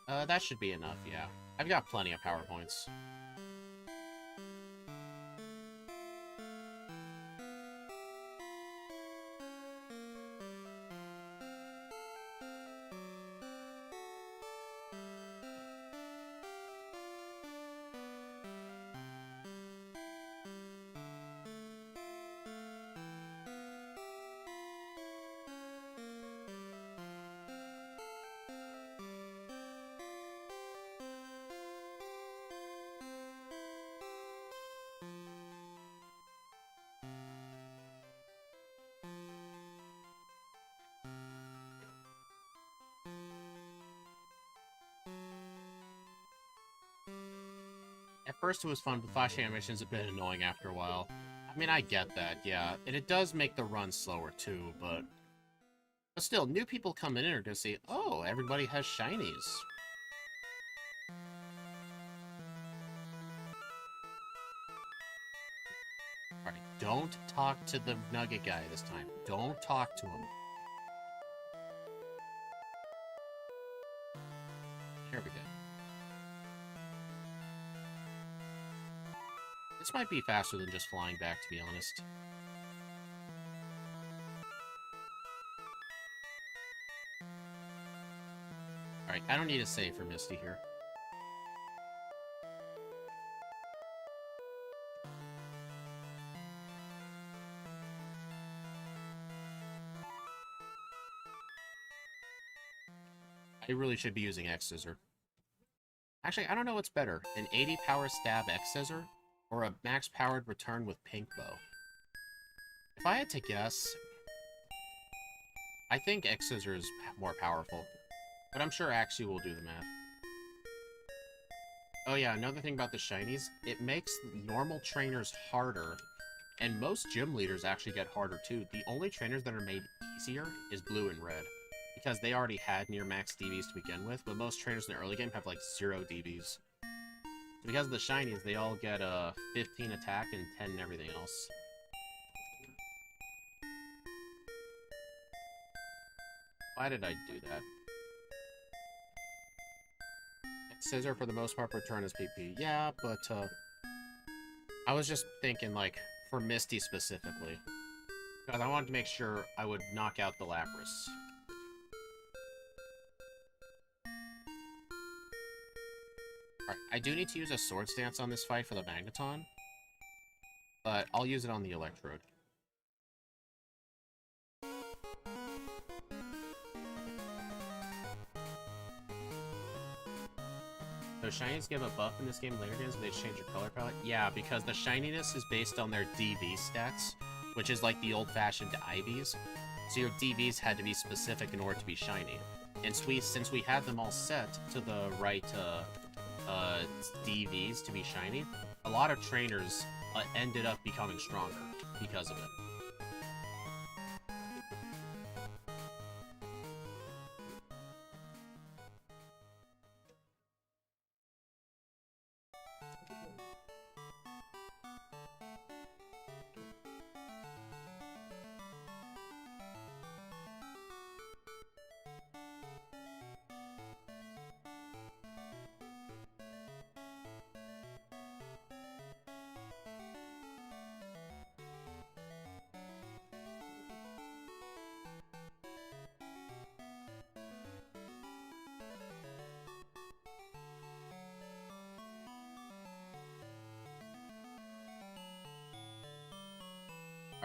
That should be enough, yeah. I've got plenty of PowerPoints. At first it was fun, but flash animations have been annoying after a while. I mean, I get that, yeah. And it does make the run slower, too, but still, new people coming in are gonna say, oh, everybody has shinies. Alright, don't talk to the nugget guy this time. Don't talk to him. Here we go. This might be faster than just flying back, to be honest. Alright, I don't need a save for Misty here. I really should be using X-Scissor. Actually, I don't know what's better, an 80 power stab X-Scissor, or a max-powered return with Pink Bow. If I had to guess, I think X-Scissor is more powerful, but I'm sure Axie will do the math. Oh yeah, another thing about the shinies, it makes normal trainers harder, and most gym leaders actually get harder too. The only trainers that are made easier is blue and red, because they already had near max DBs to begin with, but most trainers in the early game have like 0 DBs. Because of the shinies, they all get 15 attack and 10 everything else. Why did I do that? Scissor, for the most part, return is PP. Yeah, but, I was just thinking, like, for Misty specifically. Because I wanted to make sure I would knock out the Lapras. Alright, I do need to use a Sword Stance on this fight for the Magneton, but I'll use it on the Electrode. So shinies give a buff in this game in later games when they change your color palette? Yeah, because the shininess is based on their DV stats, which is like the old-fashioned IVs. So your DVs had to be specific in order to be shiny. And since we had them all set to the right DVs to be shiny, a lot of trainers ended up becoming stronger because of it.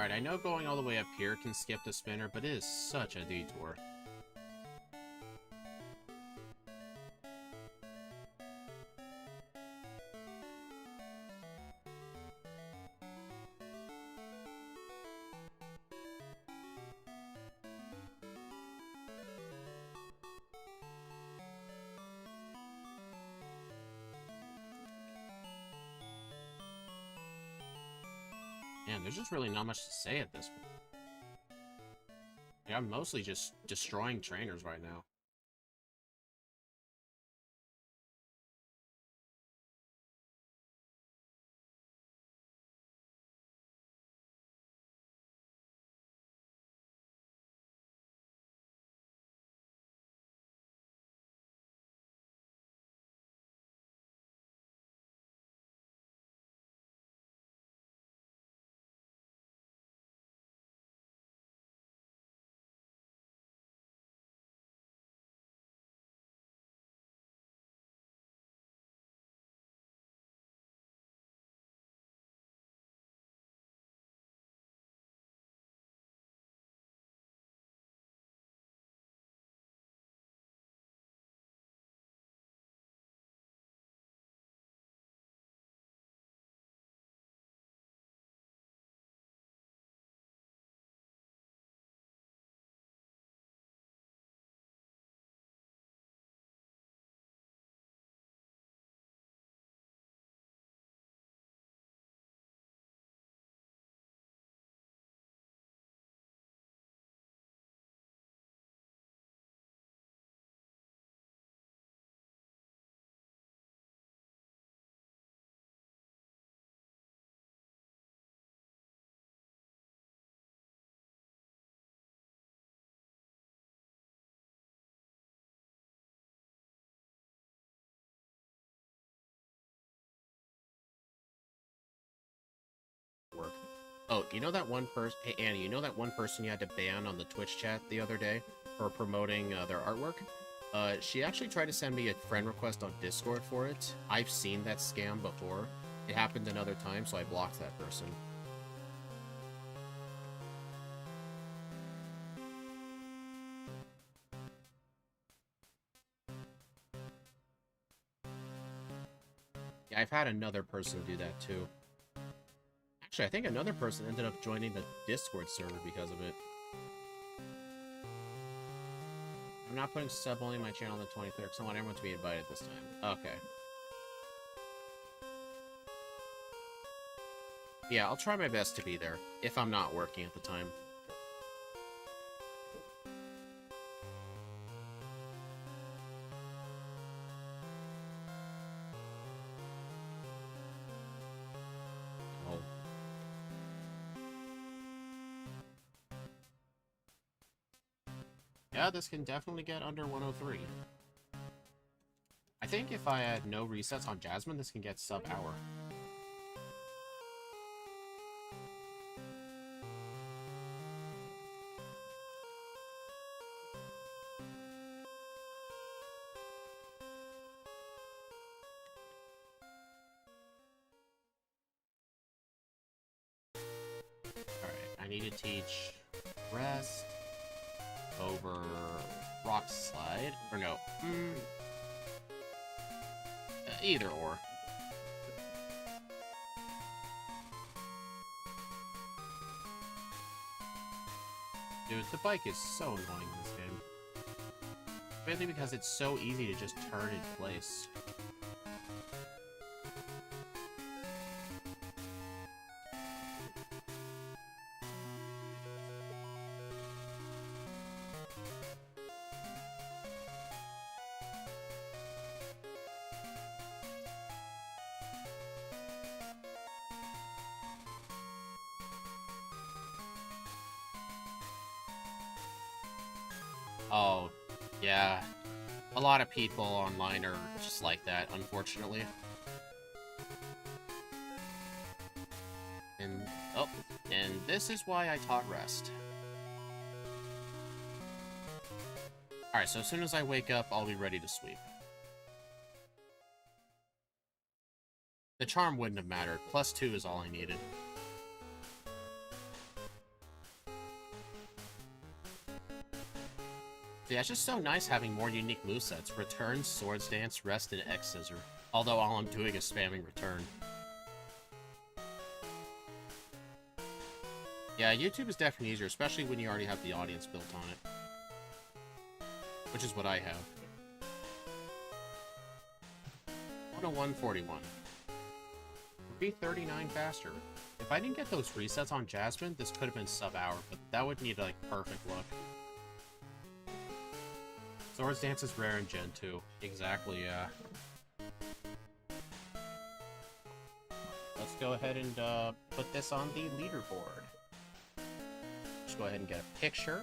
Alright, I know going all the way up here can skip the spinner, but it is such a detour. Man, there's just really not much to say at this point. Like, I'm mostly just destroying trainers right now. Work. Oh, you know that one person... Hey, Annie, you know that one person you had to ban on the Twitch chat the other day for promoting their artwork? She actually tried to send me a friend request on Discord for it. I've seen that scam before. It happened another time, so I blocked that person. Yeah, I've had another person do that too. Actually, I think another person ended up joining the Discord server because of it. I'm not putting sub only on my channel on the 23rd, because I want everyone to be invited this time. Okay. Yeah, I'll try my best to be there, if I'm not working at the time. Oh. Yeah, this can definitely get under 103. I think if I had no resets on Jasmine, this can get sub-hour. Alright, I need to teach rest over rock slide. Or no. Either or. Dude, the bike is so annoying in this game. Mainly because it's so easy to just turn in place. Oh, yeah. A lot of people online are just like that, unfortunately. And, oh, and this is why I taught rest. Alright, so as soon as I wake up, I'll be ready to sweep. The charm wouldn't have mattered. +2 is all I needed. Yeah, it's just so nice having more unique movesets. Return, Swords Dance, Rest, and X Scissor. Although all I'm doing is spamming Return. Yeah, YouTube is definitely easier, especially when you already have the audience built on it. Which is what I have. 101.41. 339 faster. If I didn't get those resets on Jasmine, this could have been sub-hour, but that would need, like, perfect luck. Swords Dance is rare in Gen 2. Exactly, yeah. Let's go ahead and put this on the leaderboard. Just go ahead and get a picture.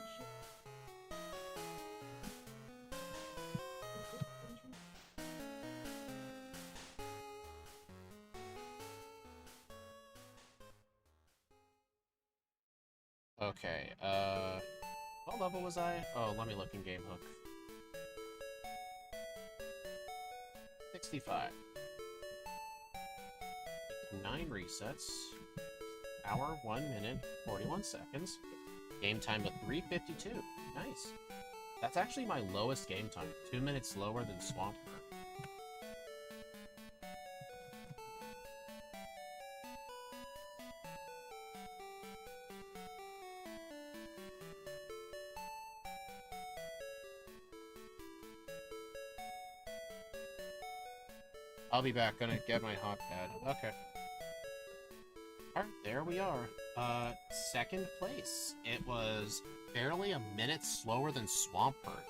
Okay, what level was I? Oh, let me look in Game Hook. 65. 9 resets. Hour, 1 minute, 41 seconds. Game time of 3:52. Nice. That's actually my lowest game time. 2 minutes lower than Swampert. I'll be back. Gonna get my hot pad. Okay. Alright, there we are. Second place. It was barely a minute slower than Swampert.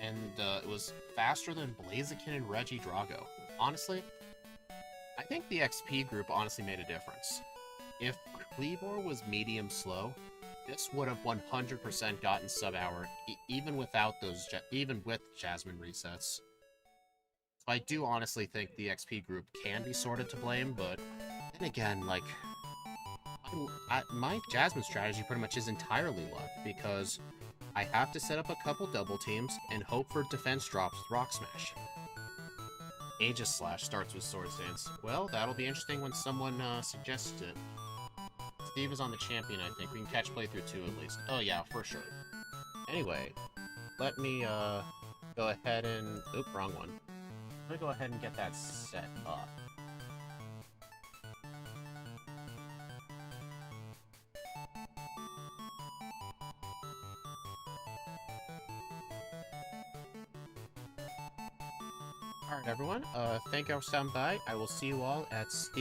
And, it was faster than Blaziken and Regidrago. Honestly, I think the XP group honestly made a difference. If Kleavor was medium slow, this would have 100% gotten sub-hour, even without those, even with Jasmine resets. I do honestly think the XP group can be sorted to blame, but then again, like, my Jasmine strategy pretty much is entirely luck, because I have to set up a couple double teams and hope for defense drops with Rock Smash. Aegis Slash starts with Swords Dance. Well, that'll be interesting when someone suggests it. Steve is on the champion, I think. We can catch playthrough 2 at least. Oh yeah, for sure. Anyway, let me go ahead and... Oop, wrong one. I'm gonna go ahead and get that set up. Alright, everyone. Thank you for stopping by. I will see you all at Steve.